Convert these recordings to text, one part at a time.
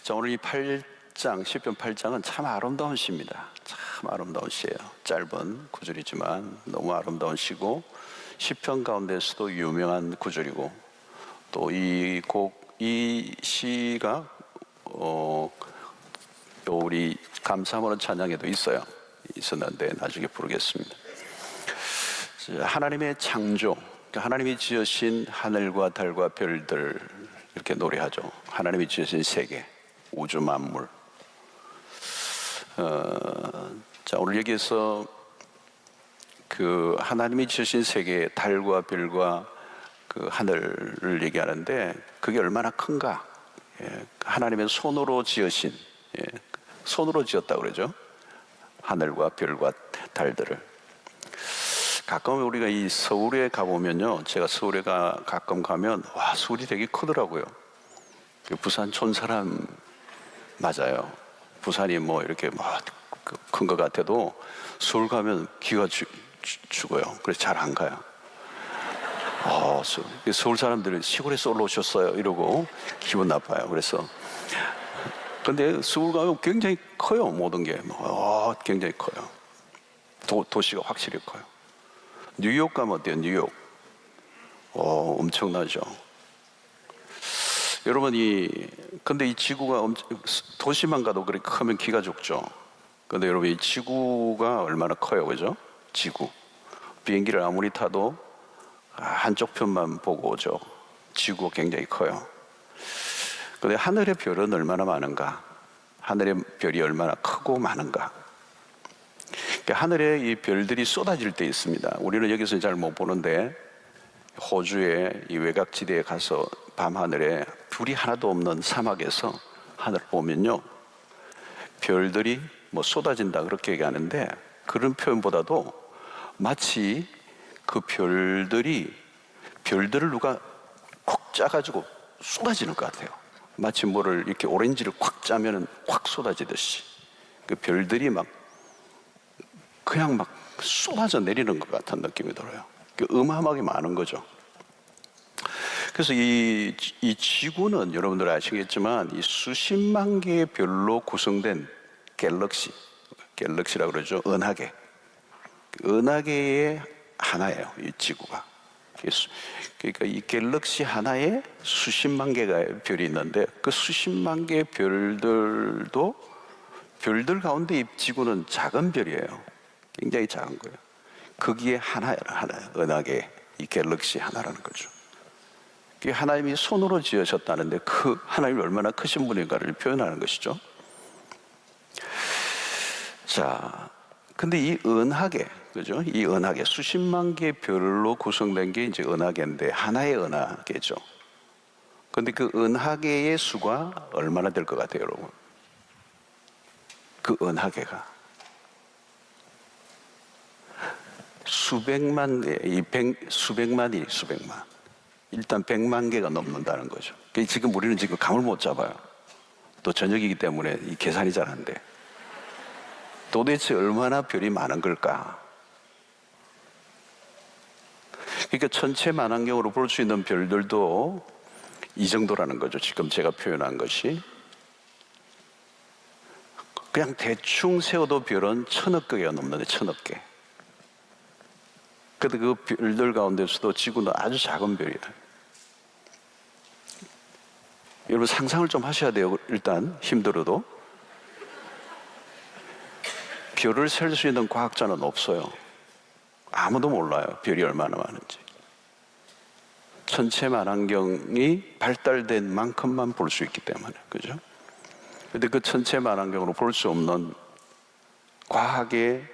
자, 오늘 이 8장, 시편 8장은 참 아름다운 시입니다. 참 아름다운 시예요. 짧은 구절이지만 너무 아름다운 시고, 시편 가운데서도 유명한 구절이고, 또 이 시가 우리 감사하는 찬양에도 있었는데 나중에 부르겠습니다. 하나님의 창조, 하나님이 지으신 하늘과 달과 별들, 이렇게 노래하죠. 하나님이 지으신 세계, 우주 만물. 자, 오늘 여기에서 그 하나님이 지으신 세계, 달과 별과 그 하늘을 얘기하는데, 그게 얼마나 큰가. 하나님의 손으로 지으신, 손으로 지었다고 그러죠. 하늘과 별과 달들을. 가끔 우리가 이 서울에 가보면요, 제가 서울에 가끔 가면, 와, 서울이 되게 크더라고요. 부산 촌 사람 맞아요. 부산이 뭐 이렇게 큰 것 같아도 서울 가면 기가 죽어요. 그래서 잘 안 가요. 서울 사람들은 시골에 쏠러 오셨어요 이러고 기분 나빠요. 그래서 근데 서울 가면 굉장히 커요. 모든 게 굉장히 커요. 도시가 확실히 커요. 뉴욕 가면 어때요? 뉴욕 엄청나죠. 여러분, 근데 이 지구가 도시만 가도 그렇게 크면 기가 죽죠. 근데 여러분, 이 지구가 얼마나 커요, 그죠? 지구. 비행기를 아무리 타도 한쪽 편만 보고 오죠. 지구가 굉장히 커요. 근데 하늘의 별은 얼마나 많은가? 하늘의 별이 얼마나 크고 많은가? 하늘에 이 별들이 쏟아질 때 있습니다. 우리는 여기서 잘 못 보는데, 호주의 이 외곽지대에 가서 밤하늘에 불이 하나도 없는 사막에서 하늘을 보면요, 별들이 쏟아진다 그렇게 얘기하는데, 그런 표현보다도 마치 그 별들을 누가 콕 짜가지고 쏟아지는 것 같아요. 마치 뭐를 이렇게 오렌지를 콱 짜면은 확 쏟아지듯이 그 별들이 그냥 쏟아져 내리는 것 같은 느낌이 들어요. 어마어마하게 많은 거죠. 그래서 이 지구는 여러분들 아시겠지만 이 수십만 개의 별로 구성된 갤럭시라고 그러죠. 은하계의 하나예요, 이 지구가. 그러니까 이 갤럭시 하나에 수십만 개의 별이 있는데, 그 수십만 개의 별들 가운데 이 지구는 작은 별이에요. 굉장히 작은 거예요. 거기에 하나예요. 은하계, 이 갤럭시 하나라는 거죠. 하나님이 손으로 지으셨다는데, 그 하나님이 얼마나 크신 분인가를 표현하는 것이죠. 자, 근데 이 은하계, 그죠? 이 은하계, 수십만 개의 별로 구성된 게 이제 은하계인데, 하나의 은하계죠. 근데 그 은하계의 수가 얼마나 될 것 같아요, 여러분? 그 은하계가 수백만. 일단 100만 개가 넘는다는 거죠. 지금 우리는 감을 못 잡아요. 또 저녁이기 때문에 이 계산이 잘 안 돼. 도대체 얼마나 별이 많은 걸까? 그러니까 천체만환경으로 볼 수 있는 별들도 이 정도라는 거죠. 지금 제가 표현한 것이. 그냥 대충 세워도 별은 1000억 개가 넘는데, 1000억 개. 근데 그 별들 가운데서도 지구는 아주 작은 별이에요. 여러분, 상상을 좀 하셔야 돼요. 일단 힘들어도. 별을 셀 수 있는 과학자는 없어요. 아무도 몰라요, 별이 얼마나 많은지. 천체만환경이 발달된 만큼만 볼 수 있기 때문에, 그죠? 근데 그 천체만환경으로 볼 수 없는 과학의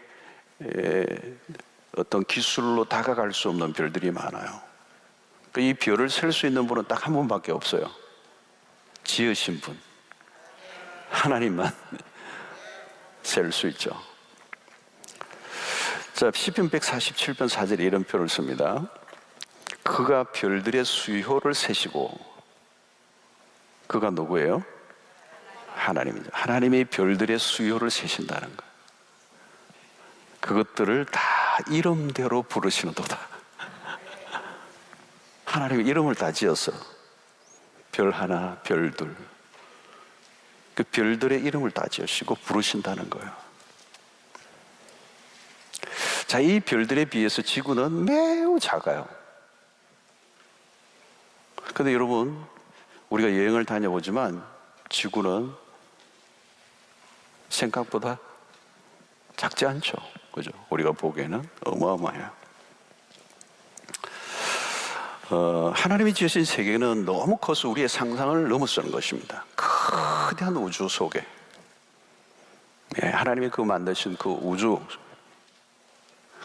어떤 기술로 다가갈 수 없는 별들이 많아요. 이 별을 셀 수 있는 분은 딱 한 분밖에 없어요. 지으신 분, 하나님만 셀 수 있죠. 자, 시편 147편 4절에 이런 표현을 씁니다. 그가 별들의 수효를 세시고. 그가 누구예요? 하나님이죠. 하나님이 별들의 수효를 세신다는 거예요. 그것들을 다 이름대로 부르시는도다. 하나님의 이름을 다 지었어. 별 하나, 별 둘. 그 별들의 이름을 다 지으시고 부르신다는 거예요. 자, 이 별들에 비해서 지구는 매우 작아요. 근데 여러분, 우리가 여행을 다녀보지만 지구는 생각보다 작지 않죠. 그죠? 우리가 보기에는 어마어마해요. 하나님이 지으신 세계는 너무 커서 우리의 상상을 넘어서는 것입니다. 거대한 우주 속에, 하나님이 그 만드신 그 우주,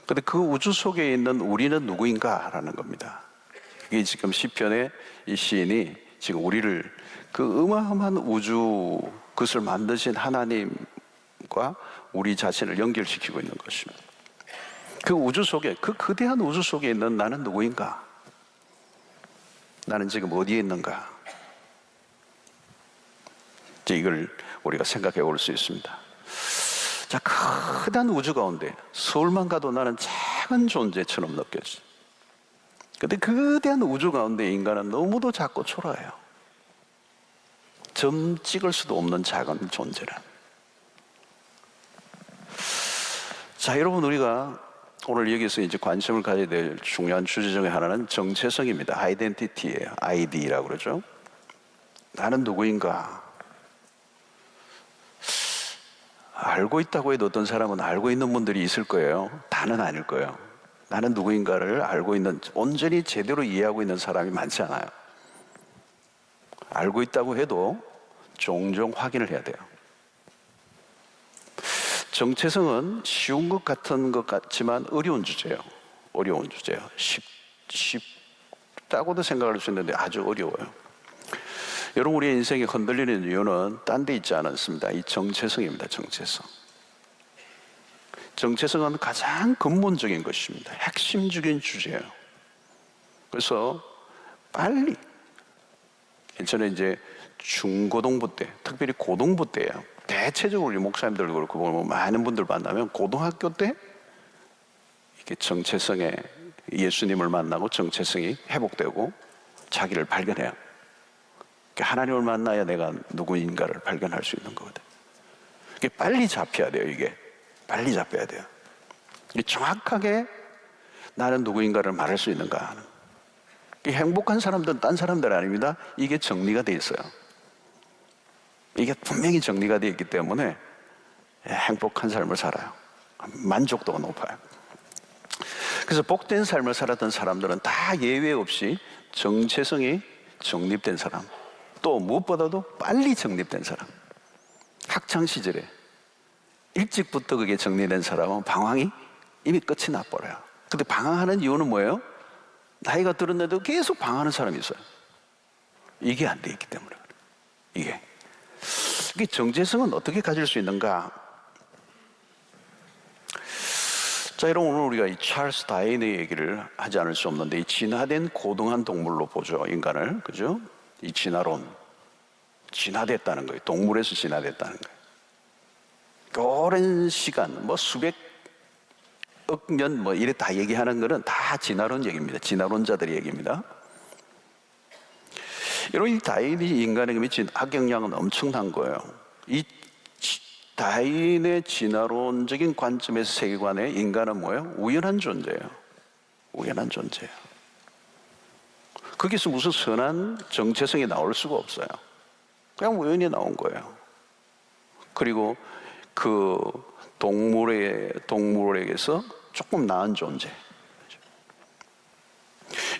근데 그 우주 속에 있는 우리는 누구인가라는 겁니다. 이게 지금 시편의 이 시인이 지금 우리를 그 어마어마한 우주, 그것을 만드신 하나님과 우리 자신을 연결시키고 있는 것입니다. 그 우주 속에, 그 거대한 우주 속에 있는 나는 누구인가? 나는 지금 어디에 있는가? 이걸 우리가 생각해 볼 수 있습니다. 자, 크단 우주 가운데 서울만 가도 나는 작은 존재처럼 느껴져. 근데 거대한 우주 가운데 인간은 너무도 작고 초라해요. 점 찍을 수도 없는 작은 존재라. 자, 여러분, 우리가 오늘 여기서 이제 관심을 가져야 될 중요한 주제 중에 하나는 정체성입니다. 아이덴티티예요. 아이디라고 그러죠. 나는 누구인가? 알고 있다고 해도 어떤 사람은 알고 있는 분들이 있을 거예요. 다는 아닐 거예요. 나는 누구인가를 알고 있는, 온전히 제대로 이해하고 있는 사람이 많지 않아요. 알고 있다고 해도 종종 확인을 해야 돼요. 정체성은 쉬운 것 같은 것 같지만 어려운 주제예요. 어려운 주제예요. 쉽다고도 생각할 수 있는데 아주 어려워요. 여러분, 우리의 인생이 흔들리는 이유는 딴 데 있지 않습니다. 이 정체성입니다. 정체성. 정체성은 가장 근본적인 것입니다. 핵심적인 주제예요. 그래서 빨리, 저는 이제 중고등부 때, 특별히 고등부 때예요. 대체적으로 우리 목사님들 그렇고 보면 많은 분들 만나면 고등학교 때 이렇게 정체성에, 예수님을 만나고 정체성이 회복되고 자기를 발견해요. 하나님을 만나야 내가 누구인가를 발견할 수 있는 거거든요. 이게 빨리 잡혀야 돼요. 이게 빨리 잡혀야 돼요. 정확하게 나는 누구인가를 말할 수 있는가 하는. 행복한 사람들은 딴 사람들 아닙니다. 이게 정리가 돼 있어요. 이게 분명히 정리가 되어 있기 때문에 행복한 삶을 살아요. 만족도가 높아요. 그래서 복된 삶을 살았던 사람들은 다 예외 없이 정체성이 정립된 사람, 또 무엇보다도 빨리 정립된 사람. 학창시절에 일찍부터 그게 정리된 사람은 방황이 이미 끝이 나버려요. 근데 방황하는 이유는 뭐예요? 나이가 들었는데도 계속 방황하는 사람이 있어요. 이게 안 돼 있기 때문에. 이게 정체성은 어떻게 가질 수 있는가? 자, 여러분, 오늘 우리가 이 찰스 다윈의 얘기를 하지 않을 수 없는데, 이 진화된 고등한 동물로 보죠, 인간을. 그죠? 이 진화론. 진화됐다는 거예요. 동물에서 진화됐다는 거예요. 오랜 시간, 수백억 년, 이래 다 얘기하는 거는 다 진화론 얘기입니다. 진화론자들의 얘기입니다. 여러분, 이 다윈이 인간에게 미친 악영향은 엄청난 거예요. 이 다윈의 진화론적인 관점에서 세계관에 인간은 뭐예요? 우연한 존재예요. 우연한 존재예요. 거기서 무슨 선한 정체성이 나올 수가 없어요. 그냥 우연히 나온 거예요. 그리고 그 동물에게서 조금 나은 존재.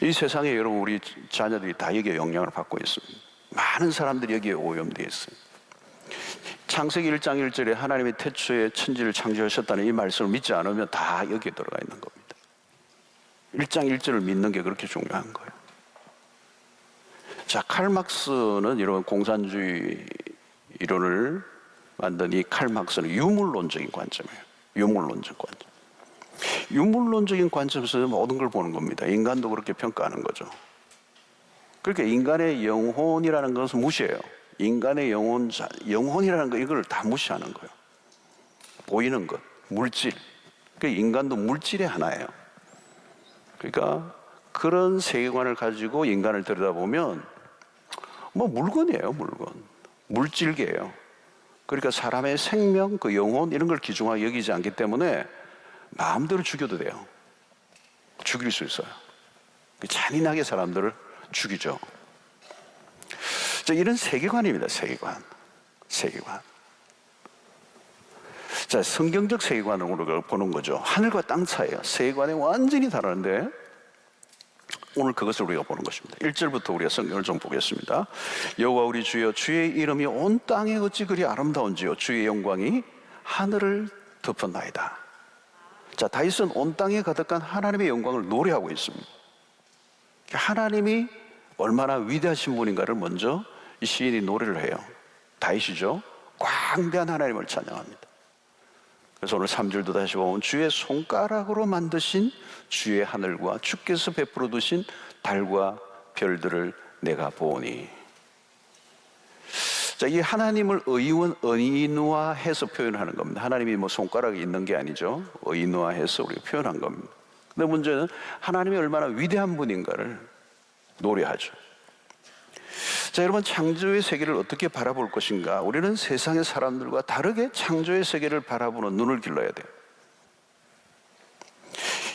이 세상에 여러분, 우리 자녀들이 다 여기에 영향을 받고 있습니다. 많은 사람들이 여기에 오염되어 있어요. 창세기 1장 1절에 하나님이 태초에 천지를 창조하셨다는 이 말씀을 믿지 않으면 다 여기에 들어가 있는 겁니다. 1장 1절을 믿는 게 그렇게 중요한 거예요. 자, 칼 막스는 이런 공산주의 이론을 만든 이 칼 막스는 유물론적인 관점이에요. 유물론적 관점. 유물론적인 관점에서 모든 걸 보는 겁니다. 인간도 그렇게 평가하는 거죠. 그러니까 인간의 영혼이라는 것은 무시해요. 인간의 영혼이라는 거, 이걸 다 무시하는 거예요. 보이는 것, 물질. 그러니까 인간도 물질의 하나예요. 그러니까 그런 세계관을 가지고 인간을 들여다보면 물건이에요, 물건. 물질계예요. 그러니까 사람의 생명, 그 영혼 이런 걸 귀중하게 여기지 않기 때문에 마음대로 죽여도 돼요. 죽일 수 있어요. 잔인하게 사람들을 죽이죠. 자, 이런 세계관입니다. 세계관. 자, 성경적 세계관을 우리가 보는 거죠. 하늘과 땅 차이에요. 세계관이 완전히 다르는데 오늘 그것을 우리가 보는 것입니다. 1절부터 우리가 성경을 좀 보겠습니다. 여호와 우리 주여, 주의 이름이 온 땅에 어찌 그리 아름다운지요, 주의 영광이 하늘을 덮었나이다. 자, 다윗은 온 땅에 가득한 하나님의 영광을 노래하고 있습니다. 하나님이 얼마나 위대하신 분인가를 먼저 이 시인이 노래를 해요. 다윗이죠. 광대한 하나님을 찬양합니다. 그래서 오늘 3절도 다시 보면 주의 손가락으로 만드신 주의 하늘과 주께서 베풀어 두신 달과 별들을 내가 보니. 자, 이 하나님을 의인화해서 표현하는 겁니다. 하나님이 뭐 손가락이 있는 게 아니죠. 의인화해서 우리가 표현한 겁니다. 근데 문제는 하나님이 얼마나 위대한 분인가를 노래하죠. 자, 여러분, 창조의 세계를 어떻게 바라볼 것인가? 우리는 세상의 사람들과 다르게 창조의 세계를 바라보는 눈을 길러야 돼요.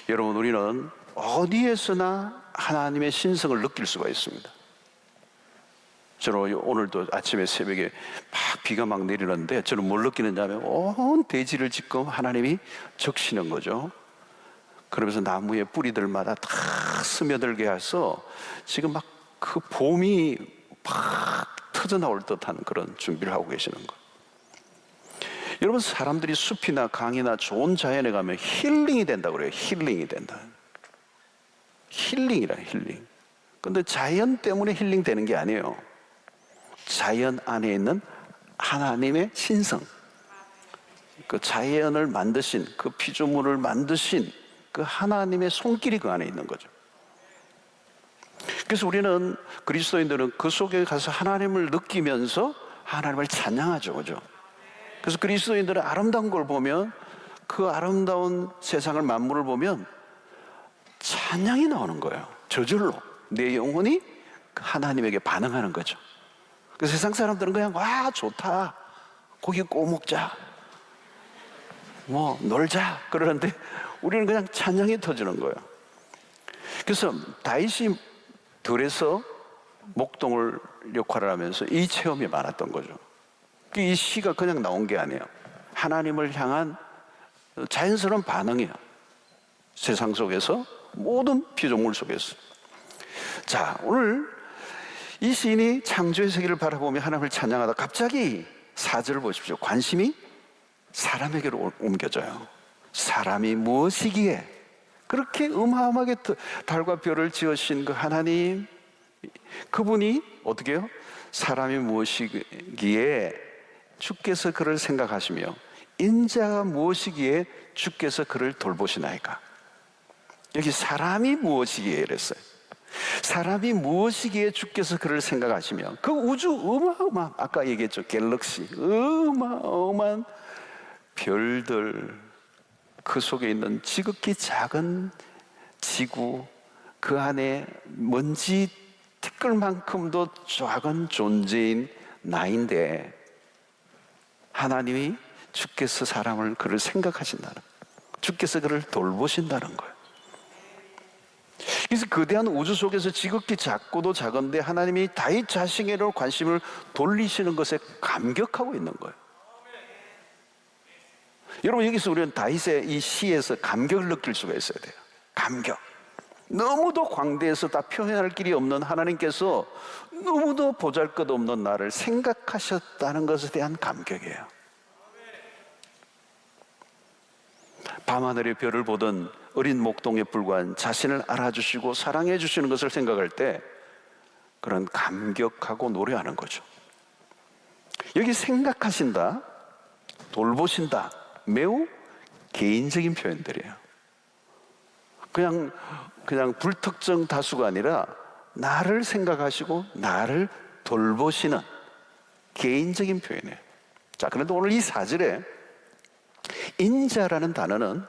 여러분, 우리는 어디에서나 하나님의 신성을 느낄 수가 있습니다. 저는 오늘도 아침에 새벽에 비가 막 내리는데 저는 뭘 느끼느냐면 온 대지를 지금 하나님이 적시는 거죠. 그러면서 나무의 뿌리들마다 다 스며들게 해서 지금 막 그 봄이 팍 터져 나올 듯한 그런 준비를 하고 계시는 거예요. 여러분, 사람들이 숲이나 강이나 좋은 자연에 가면 힐링이 된다고 그래요. 힐링이 된다. 힐링이라, 힐링. 근데 자연 때문에 힐링 되는 게 아니에요. 자연 안에 있는 하나님의 신성, 그 자연을 만드신, 그 피조물을 만드신 그 하나님의 손길이 그 안에 있는 거죠. 그래서 우리는, 그리스도인들은 그 속에 가서 하나님을 느끼면서 하나님을 찬양하죠. 그죠? 그래서 그리스도인들은 아름다운 걸 보면, 그 아름다운 세상을, 만물을 보면 찬양이 나오는 거예요. 저절로 내 영혼이 하나님에게 반응하는 거죠. 그 세상 사람들은 그냥 와 좋다, 고기 구워 먹자, 뭐 놀자 그러는데 우리는 그냥 찬양이 터지는 거예요. 그래서 다윗이 들에서 목동을 역할을 하면서 이 체험이 많았던 거죠. 이 시가 그냥 나온 게 아니에요. 하나님을 향한 자연스러운 반응이에요. 세상 속에서, 모든 피조물 속에서. 자, 오늘 이 시인이 창조의 세계를 바라보며 하나님을 찬양하다 갑자기 4절을 보십시오. 관심이 사람에게로 옮겨져요. 사람이 무엇이기에 그렇게 어마어마하게 달과 별을 지으신 그 하나님, 그분이 어떻게 해요? 사람이 무엇이기에 주께서 그를 생각하시며 인자가 무엇이기에 주께서 그를 돌보시나이까. 여기 사람이 무엇이기에 이랬어요. 사람이 무엇이기에 주께서 그를 생각하시며, 그 우주 어마어마한, 아까 얘기했죠, 갤럭시, 어마어마한 별들, 그 속에 있는 지극히 작은 지구, 그 안에 먼지 티끌만큼도 작은 존재인 나인데 하나님이, 주께서 사람을, 그를 생각하신다는, 주께서 그를 돌보신다는 거예요. 그래서 거대한 우주 속에서 지극히 작고도 작은데 하나님이 다윗 자신에게로 관심을 돌리시는 것에 감격하고 있는 거예요. 여러분, 여기서 우리는 다윗의 이 시에서 감격을 느낄 수가 있어야 돼요. 감격. 너무도 광대해서 다 표현할 길이 없는 하나님께서 너무도 보잘것없는 나를 생각하셨다는 것에 대한 감격이에요. 밤하늘의 별을 보던 어린 목동에 불과한 자신을 알아주시고 사랑해 주시는 것을 생각할 때 그런 감격하고 노래하는 거죠. 여기 생각하신다, 돌보신다, 매우 개인적인 표현들이에요. 그냥 불특정 다수가 아니라 나를 생각하시고 나를 돌보시는 개인적인 표현이에요. 자, 그런데 오늘 이 4절에 인자라는 단어는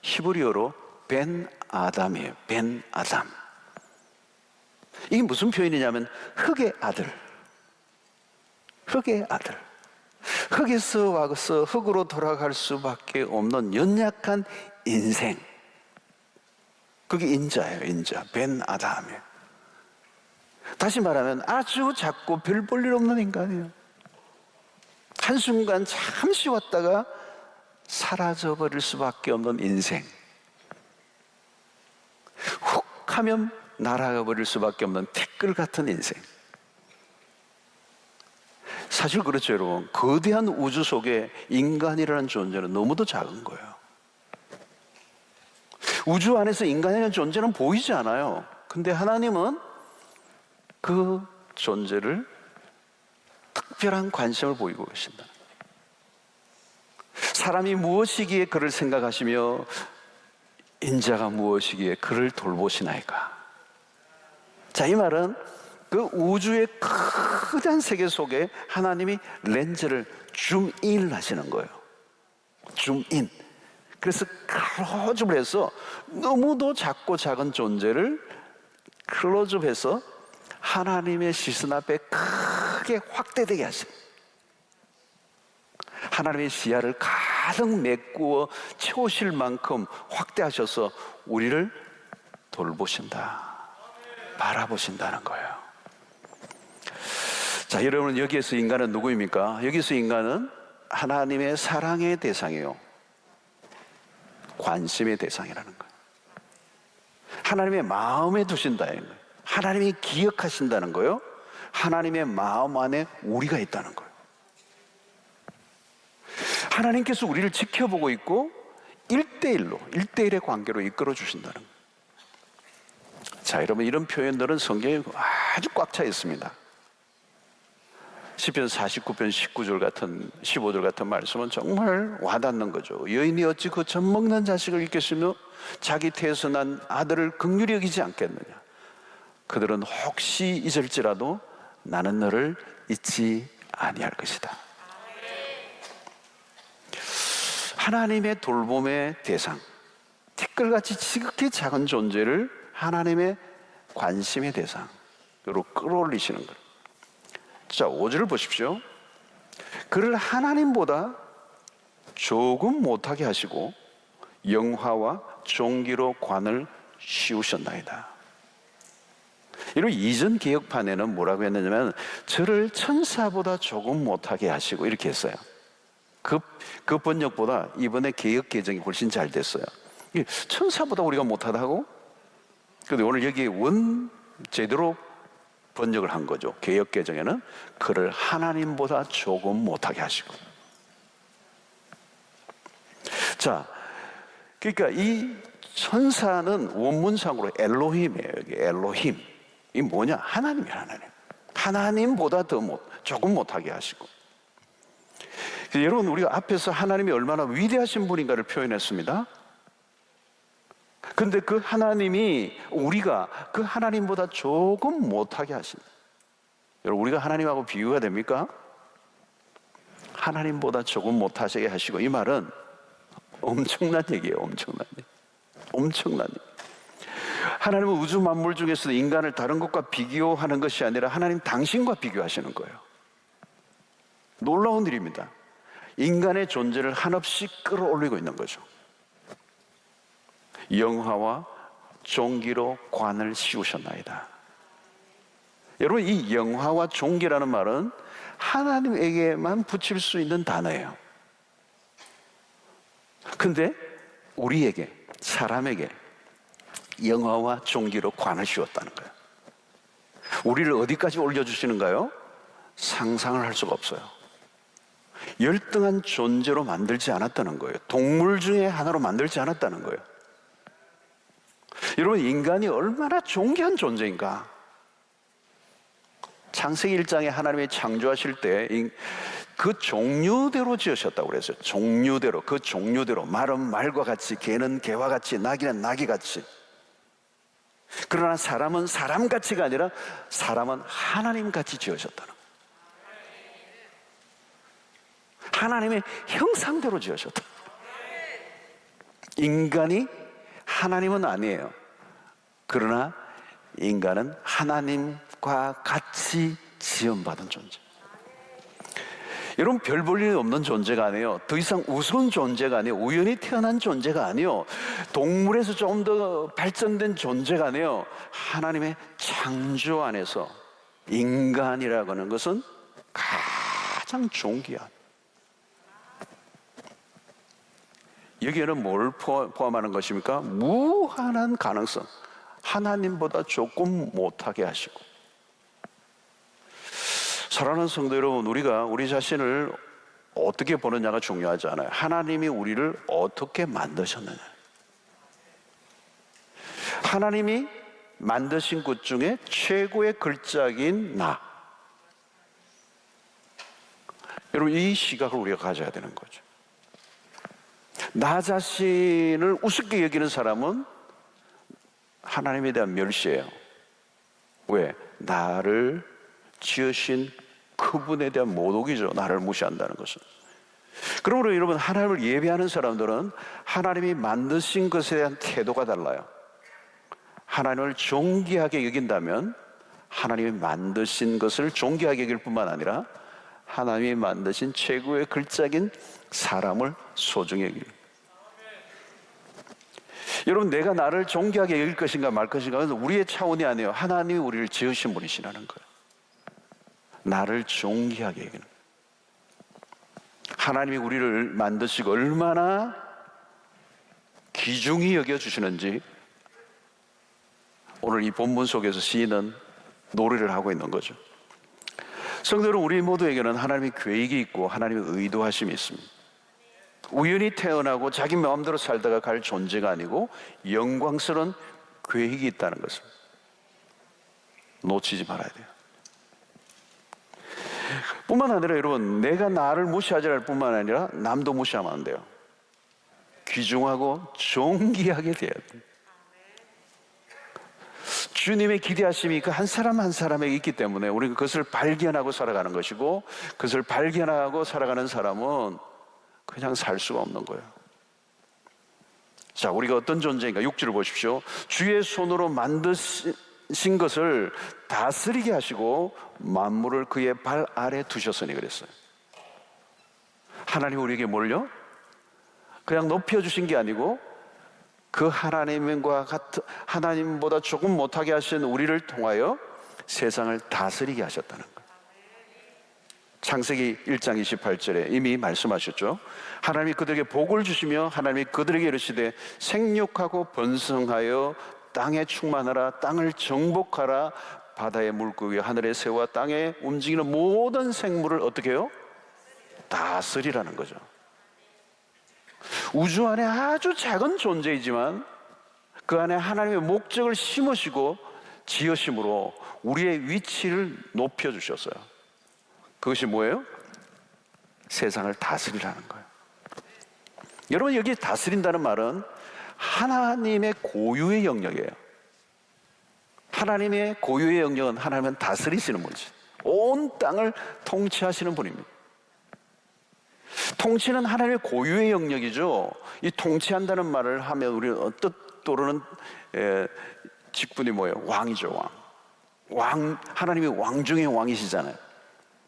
히브리어로 벤 아담이에요. 벤 아담. 이게 무슨 표현이냐면 흙의 아들. 흙의 아들. 흙에서 와서 흙으로 돌아갈 수밖에 없는 연약한 인생. 그게 인자예요. 인자. 벤 아담이에요. 다시 말하면 아주 작고 별 볼 일 없는 인간이에요. 한순간 잠시 왔다가 사라져버릴 수밖에 없는 인생. 훅 하면 날아가 버릴 수밖에 없는 티끌 같은 인생. 사실 그렇죠, 여러분. 거대한 우주 속에 인간이라는 존재는 너무도 작은 거예요. 우주 안에서 인간이라는 존재는 보이지 않아요. 근데 하나님은 그 존재를 특별한 관심을 보이고 계신다. 사람이 무엇이기에 그를 생각하시며 인자가 무엇이기에 그를 돌보시나이까. 자, 이 말은 그 우주의 크단 세계 속에 하나님이 렌즈를 줌인 하시는 거예요. 줌인. 그래서 클로즈업을 해서 너무도 작고 작은 존재를 클로즈업해서 하나님의 시선 앞에 크게 확대되게 하세요. 하나님의 시야를 가득 메꾸어 채우실 만큼 확대하셔서 우리를 돌보신다, 바라보신다는 거예요. 자, 여러분, 여기에서 인간은 누구입니까? 여기서 인간은 하나님의 사랑의 대상이에요. 관심의 대상이라는 거예요. 하나님의 마음에 두신다는 거예요. 하나님이 기억하신다는 거예요. 하나님의 마음 안에 우리가 있다는 거예요. 하나님께서 우리를 지켜보고 있고 1대1의 관계로 이끌어 주신다는 거예요. 자, 여러분, 이런 표현들은 성경에 아주 꽉 차 있습니다. 시편 49편 19절 같은 15절 같은 말씀은 정말 와닿는 거죠. 여인이 어찌 그 젖 먹는 자식을 잊겠으며 자기 태에서 난 아들을 긍휼히 여기지 않겠느냐. 그들은 혹시 잊을지라도 나는 너를 잊지 아니할 것이다. 하나님의 돌봄의 대상, 티끌같이 지극히 작은 존재를 하나님의 관심의 대상으로 끌어올리시는 거예요. 자, 5절을 보십시오. 그를 하나님보다 조금 못하게 하시고 영화와 종기로 관을 씌우셨나이다. 이런 이전 개혁판에는 뭐라고 했느냐면 저를 천사보다 조금 못하게 하시고 이렇게 했어요. 그 번역보다 이번에 개혁 개정이 훨씬 잘 됐어요. 천사보다 우리가 못하다고? 근데 오늘 여기 제대로 번역을 한 거죠. 개혁 개정에는 그를 하나님보다 조금 못하게 하시고. 자, 그러니까 이 천사는 원문상으로 엘로힘이에요. 여기 엘로힘. 이 뭐냐? 하나님이에요. 하나님. 하나님보다 조금 못하게 하시고. 여러분, 우리가 앞에서 하나님이 얼마나 위대하신 분인가를 표현했습니다. 근데 그 하나님이 우리가 그 하나님보다 조금 못하게 하신다. 여러분, 우리가 하나님하고 비교가 됩니까? 하나님보다 조금 못하게 하시고, 이 말은 엄청난 얘기예요. 엄청난 얘기. 엄청난 얘기. 하나님은 우주 만물 중에서 인간을 다른 것과 비교하는 것이 아니라 하나님 당신과 비교하시는 거예요. 놀라운 일입니다. 인간의 존재를 한없이 끌어올리고 있는 거죠. 영화와 종기로 관을 씌우셨나이다. 여러분, 이 영화와 종기라는 말은 하나님에게만 붙일 수 있는 단어예요. 근데 우리에게, 사람에게 영화와 종기로 관을 씌웠다는 거예요. 우리를 어디까지 올려주시는가요? 상상을 할 수가 없어요. 열등한 존재로 만들지 않았다는 거예요. 동물 중에 하나로 만들지 않았다는 거예요. 여러분, 인간이 얼마나 존귀한 존재인가. 창세기 1장에 하나님이 창조하실 때 그 종류대로 지으셨다고 그랬어요. 종류대로, 그 종류대로. 말은 말과 같이, 개는 개와 같이, 나귀는 나귀 같이. 그러나 사람은 사람같이가 아니라 사람은 하나님같이 지으셨다는 거예요. 하나님의 형상대로 지으셨다. 인간이 하나님은 아니에요. 그러나 인간은 하나님과 같이 지음받은 존재. 여러분, 별 볼 일 없는 존재가 아니에요. 더 이상 우스운 존재가 아니에요. 우연히 태어난 존재가 아니에요. 동물에서 좀 더 발전된 존재가 아니에요. 하나님의 창조 안에서 인간이라고 하는 것은 가장 존귀한, 여기에는 뭘 포함하는 것입니까? 무한한 가능성, 하나님보다 조금 못하게 하시고. 사랑하는 성도 여러분, 우리가 우리 자신을 어떻게 보느냐가 중요하지 않아요. 하나님이 우리를 어떻게 만드셨느냐. 하나님이 만드신 것 중에 최고의 걸작인 나. 여러분, 이 시각을 우리가 가져야 되는 거죠. 나 자신을 우습게 여기는 사람은 하나님에 대한 멸시예요. 왜? 나를 지으신 그분에 대한 모독이죠. 나를 무시한다는 것은. 그러므로 여러분, 하나님을 예배하는 사람들은 하나님이 만드신 것에 대한 태도가 달라요. 하나님을 존귀하게 여긴다면 하나님이 만드신 것을 존귀하게 여길 뿐만 아니라 하나님이 만드신 최고의 걸작인 사람을 소중히 여깁니다. 여러분, 내가 나를 존귀하게 여길 것인가 말 것인가, 그건 우리의 차원이 아니에요. 하나님이 우리를 지으신 분이시라는 거예요. 나를 존귀하게 여기는, 하나님이 우리를 만드시고 얼마나 귀중히 여겨주시는지 오늘 이 본문 속에서 시인은 노래를 하고 있는 거죠. 성도 여러분, 우리 모두에게는 하나님의 계획이 있고 하나님의 의도하심이 있습니다. 우연히 태어나고 자기 마음대로 살다가 갈 존재가 아니고 영광스러운 계획이 있다는 것을 놓치지 말아야 돼요. 뿐만 아니라 여러분, 내가 나를 무시하지 않을 뿐만 아니라 남도 무시하면 안 돼요. 귀중하고 존귀하게 돼야 돼요. 주님의 기대하심이 그 한 사람 한 사람에게 있기 때문에 우리가 그것을 발견하고 살아가는 것이고, 그것을 발견하고 살아가는 사람은 그냥 살 수가 없는 거예요. 자, 우리가 어떤 존재인가? 6절을 보십시오. 주의 손으로 만드신 것을 다스리게 하시고 만물을 그의 발 아래 두셨으니 그랬어요. 하나님이 우리에게 뭘요? 그냥 높여주신 게 아니고 그 하나님과 같은, 하나님보다 조금 못하게 하신 우리를 통하여 세상을 다스리게 하셨다는 거예요. 창세기 1장 28절에 이미 말씀하셨죠. 하나님이 그들에게 복을 주시며 하나님이 그들에게 이르시되 생육하고 번성하여 땅에 충만하라, 땅을 정복하라, 바다의 물고기, 하늘의 새와 땅에 움직이는 모든 생물을 어떻게 해요? 다스리라는 거죠. 우주 안에 아주 작은 존재이지만 그 안에 하나님의 목적을 심으시고 지으심으로 우리의 위치를 높여주셨어요. 그것이 뭐예요? 세상을 다스리라는 거예요. 여러분, 여기 다스린다는 말은 하나님의 고유의 영역이에요. 하나님의 고유의 영역은 하나님은 다스리시는 분이죠. 온 땅을 통치하시는 분입니다. 통치는 하나님의 고유의 영역이죠. 이 통치한다는 말을 하면 우리는 떠오르는 직분이 뭐예요? 왕이죠, 왕. 하나님이 왕 중의 왕이시잖아요.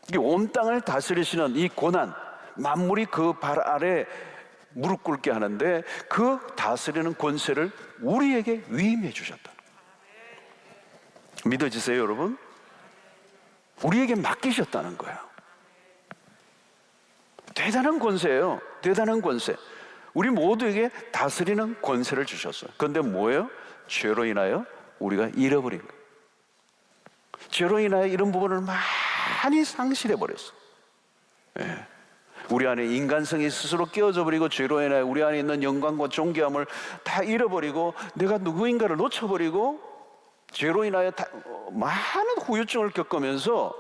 이게 온 땅을 다스리시는 이 고난, 만물이 그 발 아래 무릎 꿇게 하는데 그 다스리는 권세를 우리에게 위임해 주셨다. 믿어지세요, 여러분? 우리에게 맡기셨다는 거예요. 대단한 권세예요. 대단한 권세. 우리 모두에게 다스리는 권세를 주셨어요. 그런데 뭐예요? 죄로 인하여 우리가 잃어버린 거예요. 죄로 인하여 이런 부분을 많이 상실해 버렸어요. 네. 우리 안에 인간성이 스스로 깨어져 버리고 죄로 인하여 우리 안에 있는 영광과 존귀함을 다 잃어버리고 내가 누구인가를 놓쳐버리고 죄로 인하여 많은 후유증을 겪으면서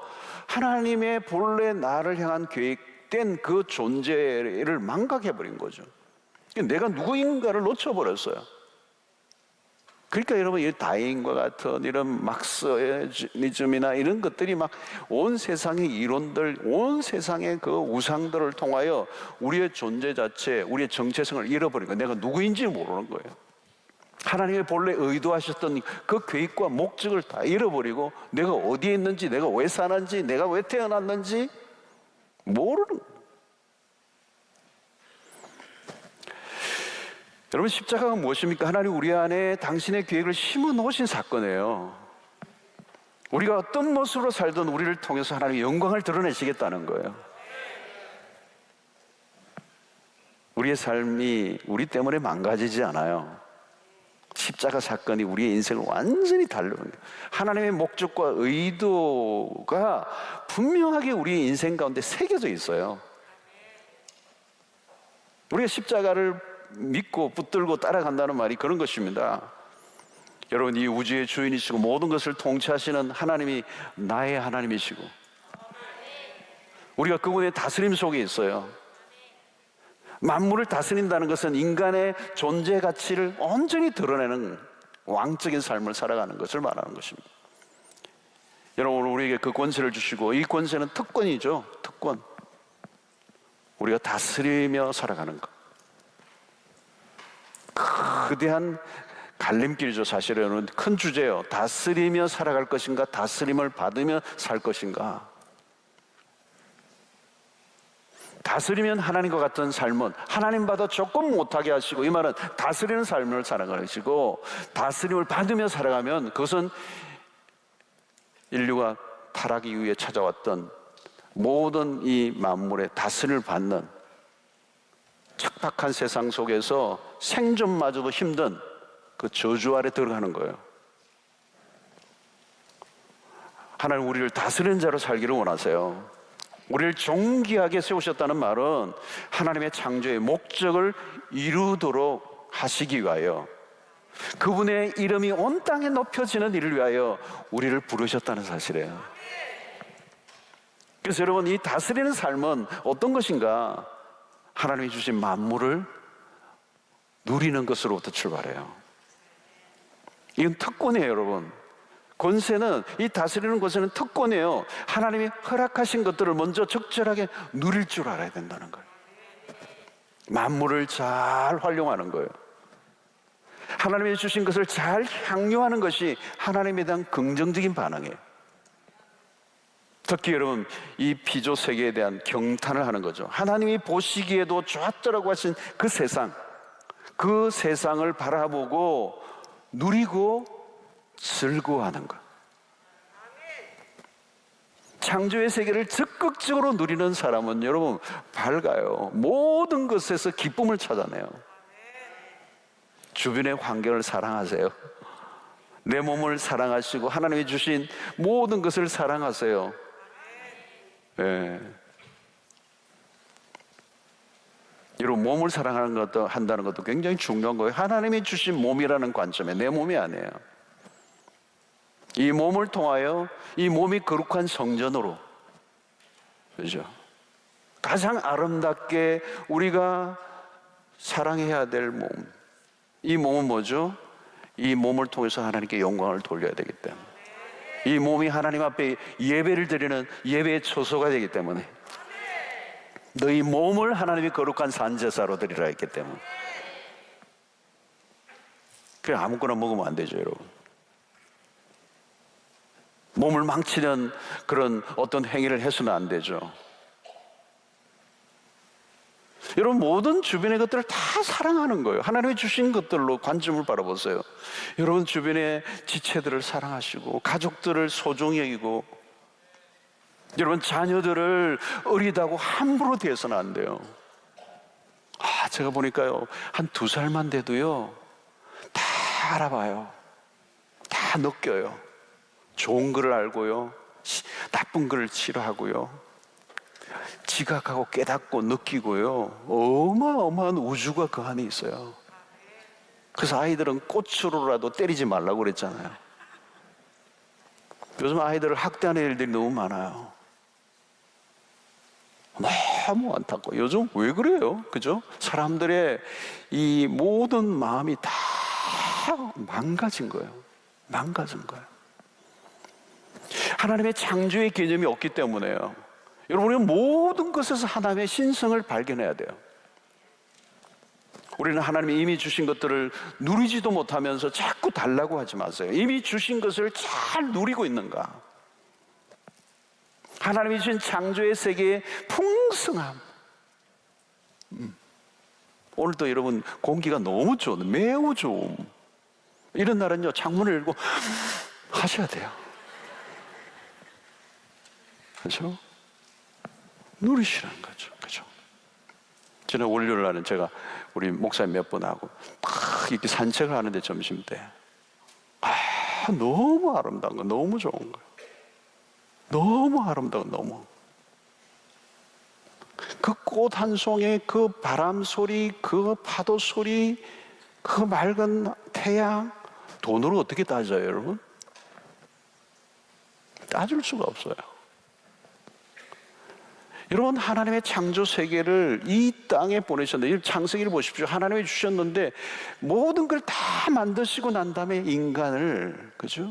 하나님의 본래 나를 향한 계획된 그 존재를 망각해버린 거죠. 내가 누구인가를 놓쳐버렸어요. 그러니까 여러분, 이 다윈과 같은 이런 막스니즘이나 이런 것들이 막 온 세상의 이론들, 온 세상의 그 우상들을 통하여 우리의 존재 자체, 우리의 정체성을 잃어버리고 내가 누구인지 모르는 거예요. 하나님의 본래 의도하셨던 그 계획과 목적을 다 잃어버리고 내가 어디에 있는지, 내가 왜 사는지, 내가 왜 태어났는지 모르는. 여러분, 십자가가 무엇입니까? 하나님 우리 안에 당신의 계획을 심어 놓으신 사건이에요. 우리가 어떤 모습으로 살든 우리를 통해서 하나님의 영광을 드러내시겠다는 거예요. 우리의 삶이 우리 때문에 망가지지 않아요. 십자가 사건이 우리의 인생을 완전히 달리는 거예요. 하나님의 목적과 의도가 분명하게 우리의 인생 가운데 새겨져 있어요. 우리가 십자가를 믿고 붙들고 따라간다는 말이 그런 것입니다. 여러분, 이 우주의 주인이시고 모든 것을 통치하시는 하나님이 나의 하나님이시고 우리가 그분의 다스림 속에 있어요. 만물을 다스린다는 것은 인간의 존재 가치를 온전히 드러내는 왕적인 삶을 살아가는 것을 말하는 것입니다. 여러분, 우리에게 그 권세를 주시고, 이 권세는 특권이죠. 특권. 우리가 다스리며 살아가는 것. 거대한 갈림길이죠. 사실은 큰 주제예요. 다스리며 살아갈 것인가, 다스림을 받으며 살 것인가. 다스리면 하나님과 같은 삶은 하나님보다 조금 못하게 하시고, 이 말은 다스리는 삶을 살아가시고, 다스림을 받으며 살아가면 그것은 인류가 타락 이후에 찾아왔던 모든 이 만물의 다스림을 받는 척박한 세상 속에서 생존마저도 힘든 그 저주 아래 들어가는 거예요. 하나님 우리를 다스리는 자로 살기를 원하세요. 우리를 존귀하게 세우셨다는 말은 하나님의 창조의 목적을 이루도록 하시기 위하여, 그분의 이름이 온 땅에 높여지는 일을 위하여 우리를 부르셨다는 사실이에요. 그래서 여러분, 이 다스리는 삶은 어떤 것인가? 하나님이 주신 만물을 누리는 것으로부터 출발해요. 이건 특권이에요, 여러분. 권세는, 이 다스리는 권세는 특권이에요. 하나님이 허락하신 것들을 먼저 적절하게 누릴 줄 알아야 된다는 거예요. 만물을 잘 활용하는 거예요. 하나님이 주신 것을 잘 향유하는 것이 하나님에 대한 긍정적인 반응이에요. 특히 여러분, 이 피조 세계에 대한 경탄을 하는 거죠. 하나님이 보시기에도 좋았더라고 하신 그 세상, 그 세상을 바라보고 누리고 즐거워하는 것. 창조의 세계를 적극적으로 누리는 사람은 여러분 밝아요. 모든 것에서 기쁨을 찾아내요. 주변의 환경을 사랑하세요. 내 몸을 사랑하시고 하나님이 주신 모든 것을 사랑하세요. 네. 여러분, 몸을 사랑하는 것도, 한다는 것도 굉장히 중요한 거예요. 하나님이 주신 몸이라는 관점에, 내 몸이 아니에요. 이 몸을 통하여 이 몸이 거룩한 성전으로, 그죠? 가장 아름답게 우리가 사랑해야 될 몸. 이 몸은 뭐죠? 이 몸을 통해서 하나님께 영광을 돌려야 되기 때문에, 이 몸이 하나님 앞에 예배를 드리는 예배의 처소가 되기 때문에, 너희 몸을 하나님이 거룩한 산제사로 드리라 했기 때문에. 그냥 아무거나 먹으면 안 되죠, 여러분. 몸을 망치는 그런 어떤 행위를 해서는 안 되죠. 여러분, 모든 주변의 것들을 다 사랑하는 거예요. 하나님이 주신 것들로 관점을 바라보세요. 여러분, 주변의 지체들을 사랑하시고, 가족들을 소중히 여기고, 여러분, 자녀들을 어리다고 함부로 대해서는 안 돼요. 제가 보니까요, 한 2살만 돼도요, 다 알아봐요. 다 느껴요. 좋은 글을 알고요, 나쁜 글을 싫어하고요, 지각하고 깨닫고 느끼고요, 어마어마한 우주가 그 안에 있어요. 그래서 아이들은 꽃으로라도 때리지 말라고 그랬잖아요. 요즘 아이들을 학대하는 일들이 너무 많아요. 너무 안타까워. 요즘 왜 그래요? 그죠? 사람들의 이 모든 마음이 다 망가진 거예요. 망가진 거예요. 하나님의 창조의 개념이 없기 때문에요. 여러분, 우리는 모든 것에서 하나님의 신성을 발견해야 돼요. 우리는 하나님이 이미 주신 것들을 누리지도 못하면서 자꾸 달라고 하지 마세요. 이미 주신 것을 잘 누리고 있는가? 하나님이 주신 창조의 세계의 풍성함. 오늘도 여러분 공기가 너무 좋은, 매우 좋음. 이런 날은요, 창문을 열고 하셔야 돼요. 그렇죠? 누리시라는 거죠. 그렇죠? 지난 월요일 날은 제가 우리 목사님 몇 분 하고 막 이렇게 산책을 하는데 점심 때 너무 아름다운 거, 너무 좋은 거예요. 너무 아름다운, 너무. 그 꽃 한 송이, 그 바람 소리, 그 파도 소리, 그 맑은 태양, 돈으로 어떻게 따져요, 여러분? 따질 수가 없어요. 여러분, 하나님의 창조 세계를 이 땅에 보내셨는데, 창세기를 보십시오. 하나님이 주셨는데 모든 걸 다 만드시고 난 다음에 인간을, 그죠?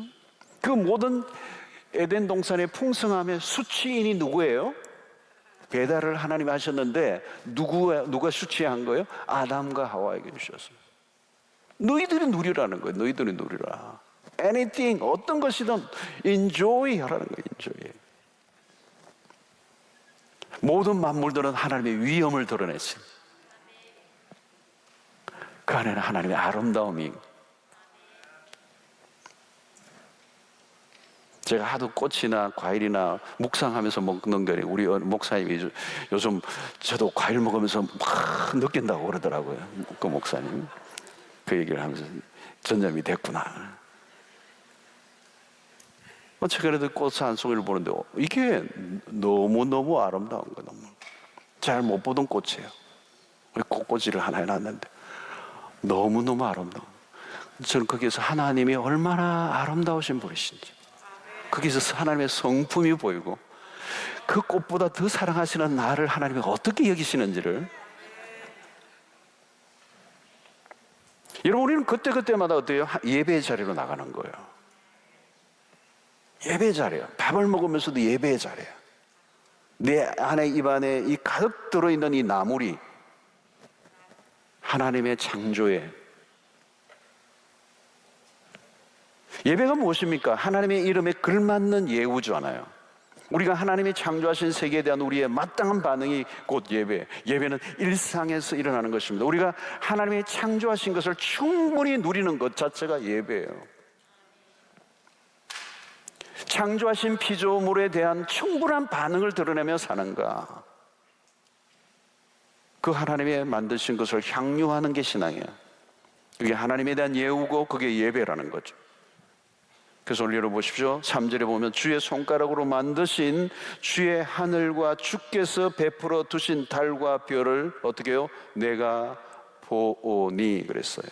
그 모든 에덴 동산의 풍성함의 수취인이 누구예요? 배달을 하나님이 하셨는데 누가 수취한 거예요? 아담과 하와에게 주셨어요. 너희들이 누리라는 거예요. 너희들이 누리라. Anything, 어떤 것이든 enjoy 하라는 거예요. enjoy. 모든 만물들은 하나님의 위엄을 드러냈어요. 그 안에는 하나님의 아름다움이. 제가 하도 꽃이나 과일이나 묵상하면서 먹는 거니 우리 목사님이 요즘 저도 과일 먹으면서 막 느낀다고 그러더라고요. 그 목사님 그 얘기를 하면서 전염이 됐구나. 최근에도 꽃 한 송이를 보는데 이게 너무너무 아름다운 거예요. 너무 잘 못 보던 꽃이에요. 꽃꽂이를 하나 해놨는데 너무너무 아름다워. 저는 거기에서 하나님이 얼마나 아름다우신 분이신지, 거기서 하나님의 성품이 보이고 그 꽃보다 더 사랑하시는 나를 하나님이 어떻게 여기시는지를. 여러분, 우리는 그때그때마다 어때요? 예배의 자리로 나가는 거예요. 예배의 자리예요. 밥을 먹으면서도 예배의 자리예요. 내 안에 입안에 이 가득 들어있는 이 나물이 하나님의 창조에. 예배가 무엇입니까? 하나님의 이름에 걸맞는 예우잖아요. 우리가 하나님이 창조하신 세계에 대한 우리의 마땅한 반응이 곧 예배. 예배는 일상에서 일어나는 것입니다. 우리가 하나님이 창조하신 것을 충분히 누리는 것 자체가 예배예요. 창조하신 피조물에 대한 충분한 반응을 드러내며 사는가? 그 하나님의 만드신 것을 향유하는 게 신앙이에요. 그게 하나님에 대한 예우고 그게 예배라는 거죠. 그래서 오늘 열어보십시오. 3절에 보면 주의 손가락으로 만드신 주의 하늘과 주께서 베풀어 두신 달과 별을 어떻게 해요? 내가 보오니 그랬어요.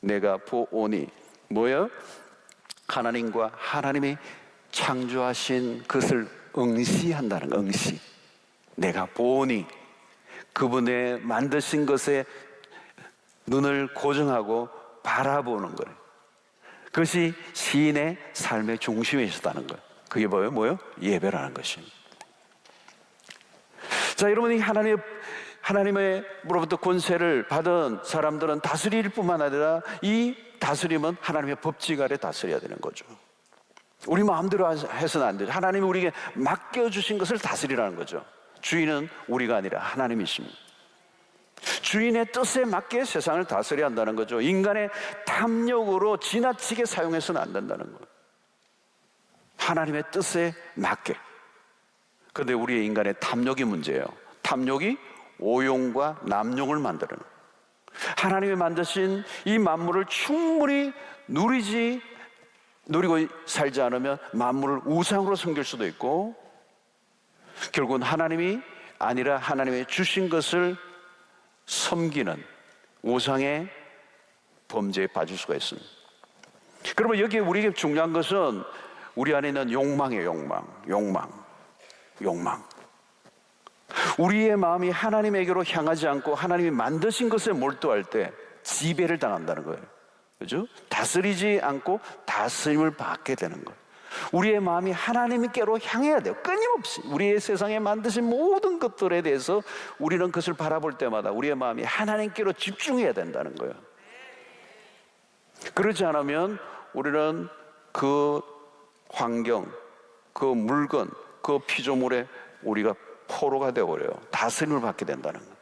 내가 보오니 뭐예요? 하나님과 하나님이 창조하신 것을 응시한다는 거. 응시. 내가 보오니 그분의 만드신 것에 눈을 고정하고 바라보는 거예요. 그것이 시인의 삶의 중심에 있었다는 거예요. 그게 뭐예요? 예배라는 것입니다. 자, 여러분이 하나님으로부터 권세를 받은 사람들은 다스릴 뿐만 아니라 이 다스림은 하나님의 법칙 아래 다스려야 되는 거죠. 우리 마음대로 해서는 안 되죠. 하나님이 우리에게 맡겨주신 것을 다스리라는 거죠. 주인은 우리가 아니라 하나님이십니다. 주인의 뜻에 맞게 세상을 다스려야 한다는 거죠. 인간의 탐욕으로 지나치게 사용해서는 안 된다는 거예요. 하나님의 뜻에 맞게. 그런데 우리의 인간의 탐욕이 문제예요. 탐욕이 오용과 남용을 만드는 거예요. 하나님이 만드신 이 만물을 충분히 누리고 살지 않으면 만물을 우상으로 섬길 수도 있고, 결국은 하나님이 아니라 하나님의 주신 것을 섬기는 우상의 범죄에 빠질 수가 있습니다. 그러면 여기에 우리에게 중요한 것은 우리 안에 있는 욕망이에요. 욕망. 우리의 마음이 하나님에게로 향하지 않고 하나님이 만드신 것에 몰두할 때 지배를 당한다는 거예요. 그죠? 다스리지 않고 다스림을 받게 되는 거예요. 우리의 마음이 하나님께로 향해야 돼요. 끊임없이 우리의 세상에 만드신 모든 것들에 대해서 우리는 그것을 바라볼 때마다 우리의 마음이 하나님께로 집중해야 된다는 거예요. 그러지 않으면 우리는 그 환경, 그 물건, 그 피조물에 우리가 포로가 되어버려요. 다스림을 받게 된다는 거예요.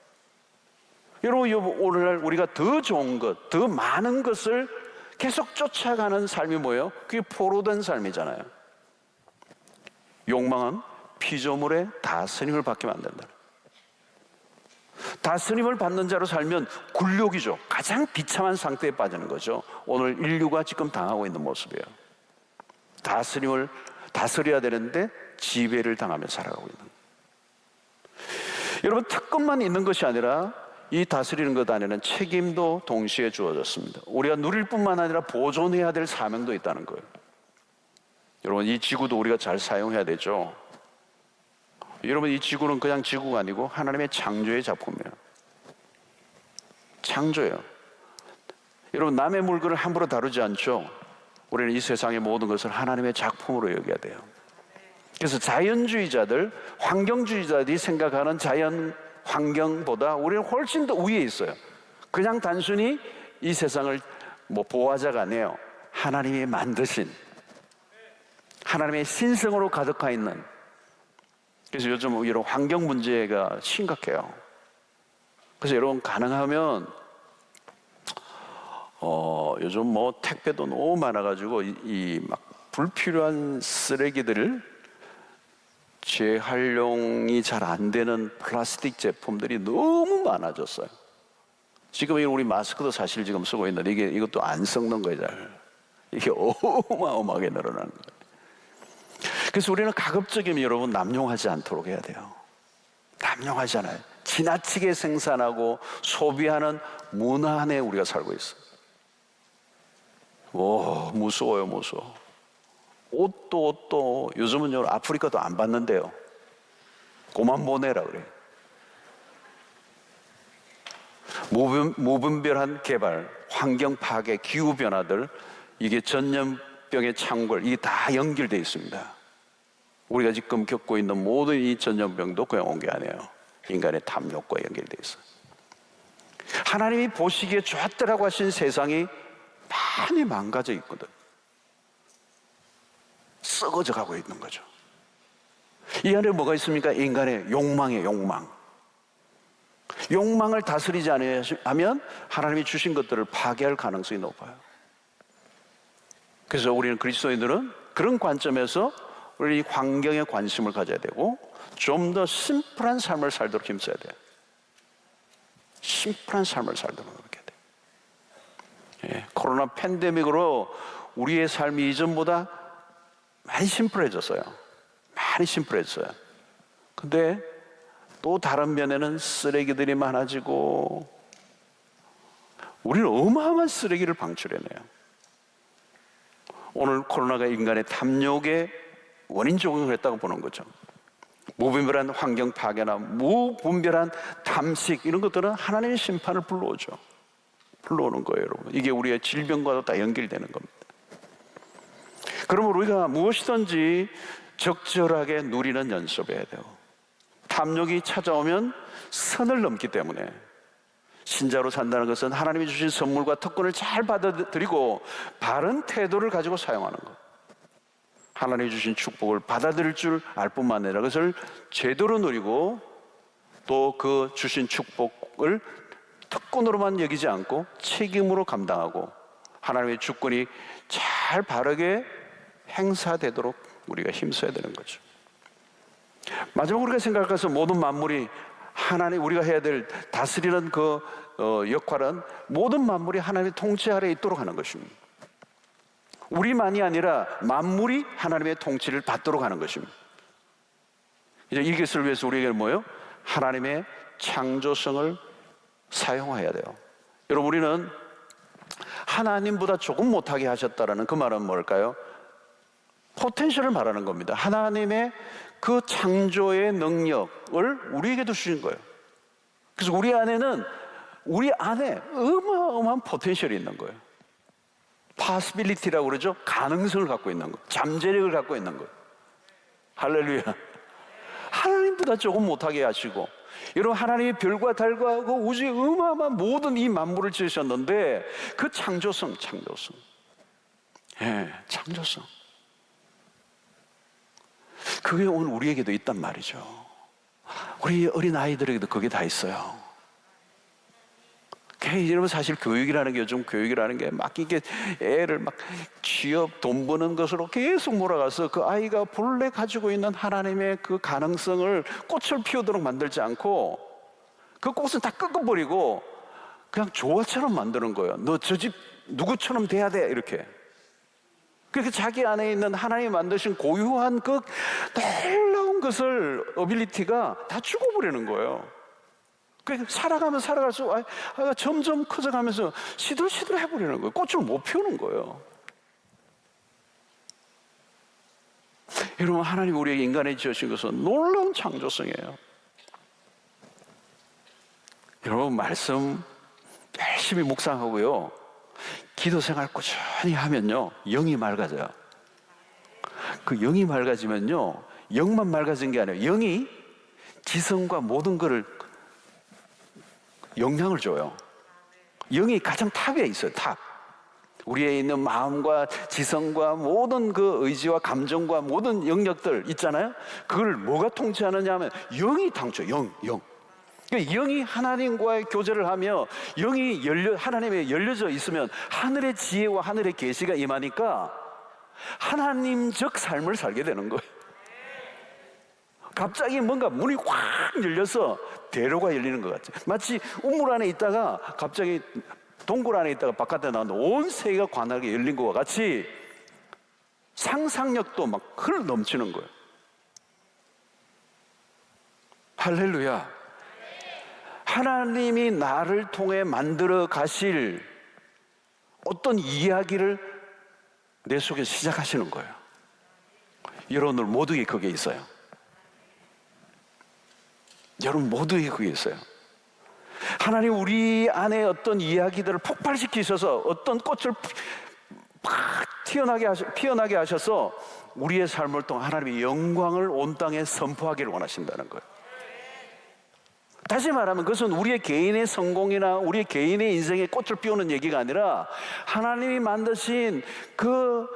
여러분, 오늘날 우리가 더 좋은 것, 더 많은 것을 계속 쫓아가는 삶이 뭐예요? 그게 포로된 삶이잖아요. 욕망은 피조물의 다스림을 받게 만든다. 다스림을 받는 자로 살면 굴욕이죠. 가장 비참한 상태에 빠지는 거죠. 오늘 인류가 지금 당하고 있는 모습이에요. 다스림을 다스려야 되는데 지배를 당하며 살아가고 있는 거예요. 여러분, 특권만 있는 것이 아니라 이 다스리는 것 안에는 책임도 동시에 주어졌습니다. 우리가 누릴 뿐만 아니라 보존해야 될 사명도 있다는 거예요. 여러분, 이 지구도 우리가 잘 사용해야 되죠. 여러분, 이 지구는 그냥 지구가 아니고 하나님의 창조의 작품이에요. 창조예요. 여러분, 남의 물건을 함부로 다루지 않죠. 우리는 이 세상의 모든 것을 하나님의 작품으로 여겨야 돼요. 그래서 자연주의자들, 환경주의자들이 생각하는 자연 환경보다 우리는 훨씬 더 위에 있어요. 그냥 단순히 이 세상을 보호하자가 아니에요. 하나님이 만드신, 하나님의 신성으로 가득하 있는. 그래서 요즘 이런 환경 문제가 심각해요. 그래서 여러분, 가능하면 요즘 택배도 너무 많아가지고 이 막 불필요한 쓰레기들을 재활용이 잘 안 되는 플라스틱 제품들이 너무 많아졌어요. 지금 우리 마스크도 사실 지금 쓰고 있는데 이것도 안 썩는 거예요, 잘. 이게 어마어마하게 늘어나는 거예요. 그래서 우리는 가급적이면 여러분 남용하지 않도록 해야 돼요. 남용하잖아요. 지나치게 생산하고 소비하는 문화 안에 우리가 살고 있어요. 무서워요, 무서워. 옷도 요즘은 아프리카도 안 받는데요. 그만 보내라 그래요. 무분별한 개발, 환경 파괴, 기후 변화들, 이게 전염병의 창궐, 이게 다 연결되어 있습니다. 우리가 지금 겪고 있는 모든 이 전염병도 그냥 온 게 아니에요. 인간의 탐욕과 연결되어 있어요. 하나님이 보시기에 좋았더라고 하신 세상이 많이 망가져 있거든. 썩어져 가고 있는 거죠. 이 안에 뭐가 있습니까? 인간의 욕망이에요, 욕망. 욕망을 다스리지 않으면 하나님이 주신 것들을 파괴할 가능성이 높아요. 그래서 우리는 그리스도인들은 그런 관점에서 우리 환경에 관심을 가져야 되고 좀 더 심플한 삶을 살도록 힘써야 돼요. 심플한 삶을 살도록 그렇게 돼요. 예, 코로나 팬데믹으로 우리의 삶이 이전보다 많이 심플해졌어요. 많이 심플해졌어요. 근데 또 다른 면에는 쓰레기들이 많아지고 우리는 어마어마한 쓰레기를 방출해내요. 오늘 코로나가 인간의 탐욕의 원인 적응을 했다고 보는 거죠. 무분별한 환경 파괴나 무분별한 탐식, 이런 것들은 하나님의 심판을 불러오죠. 불러오는 거예요, 여러분. 이게 우리의 질병과도 다 연결되는 겁니다. 그러면 우리가 무엇이든지 적절하게 누리는 연습해야 돼요. 탐욕이 찾아오면 선을 넘기 때문에 신자로 산다는 것은 하나님이 주신 선물과 특권을 잘 받아들이고 바른 태도를 가지고 사용하는 것. 하나님이 주신 축복을 받아들일 줄 알 뿐만 아니라 그것을 제대로 누리고 또 그 주신 축복을 특권으로만 여기지 않고 책임으로 감당하고 하나님의 주권이 잘 바르게 행사되도록 우리가 힘써야 되는 거죠. 마지막으로 우리가 생각해서 모든 만물이 하나님, 우리가 해야 될 다스리는 그 역할은 모든 만물이 하나님의 통치 아래에 있도록 하는 것입니다. 우리만이 아니라 만물이 하나님의 통치를 받도록 하는 것입니다. 이제 이것을 위해서 우리에게는 뭐예요? 하나님의 창조성을 사용해야 돼요. 여러분, 우리는 하나님보다 조금 못하게 하셨다라는 그 말은 뭘까요? 포텐셜을 말하는 겁니다. 하나님의 그 창조의 능력을 우리에게도 주신 거예요. 그래서 우리 안에 어마어마한 포텐셜이 있는 거예요. possibility라고 그러죠. 가능성을 갖고 있는 거, 잠재력을 갖고 있는 거. 할렐루야. 하나님보다 조금 못하게 하시고, 여러분, 하나님이 별과 달과 그 우주의 어마어마한 모든 이 만물을 지으셨는데 그 창조성. 예, 창조성. 그게 오늘 우리에게도 있단 말이죠. 우리 어린 아이들에게도 그게 다 있어요. 여러분, 사실 교육이라는 게, 요즘 교육이라는 게 막 이게 애를 막 취업, 돈 버는 것으로 계속 몰아가서 그 아이가 본래 가지고 있는 하나님의 그 가능성을 꽃을 피우도록 만들지 않고 그 꽃은 다 꺾어버리고 그냥 조화처럼 만드는 거예요. 너 저 집 누구처럼 돼야 돼, 이렇게. 그렇게 자기 안에 있는 하나님이 만드신 고유한 그 놀라운 것을, 어빌리티가 다 죽어버리는 거예요. 그러니까 살아가면 살아갈수록 점점 커져가면서 시들시들 해버리는 거예요. 꽃을 못 피우는 거예요. 여러분, 하나님 우리에게 인간에 지으신 것은 놀라운 창조성이에요. 여러분, 말씀 열심히 묵상하고요, 기도 생활 꾸준히 하면요, 영이 맑아져요. 그 영이 맑아지면요, 영만 맑아진 게 아니에요. 영이 지성과 모든 것을 영향을 줘요. 영이 가장 탑에 있어요. 탑. 우리에 있는 마음과 지성과 모든 그 의지와 감정과 모든 영역들 있잖아요. 그걸 뭐가 통치하느냐 하면 영이 통치. 영. 그러니까 영이 하나님과의 교제를 하며 영이 하나님에 열려져 있으면 하늘의 지혜와 하늘의 계시가 임하니까 하나님적 삶을 살게 되는 거예요. 갑자기 뭔가 문이 확 열려서 대로가 열리는 것 같아요. 마치 우물 안에 있다가 갑자기 동굴 안에 있다가 바깥에 나왔는데 온 세계가 관하게 열린 것과 같이 상상력도 막 흘러 넘치는 거예요. 할렐루야. 하나님이 나를 통해 만들어 가실 어떤 이야기를 내 속에 시작하시는 거예요. 여러분들 모두에 그게 있어요. 여러분 모두에 그게 있어요. 하나님 우리 안에 어떤 이야기들을 폭발시키셔서 어떤 꽃을 팍 피어나게 하셔서 우리의 삶을 통해 하나님의 영광을 온 땅에 선포하기를 원하신다는 거예요. 다시 말하면 그것은 우리의 개인의 성공이나 우리의 개인의 인생에 꽃을 피우는 얘기가 아니라 하나님이 만드신 그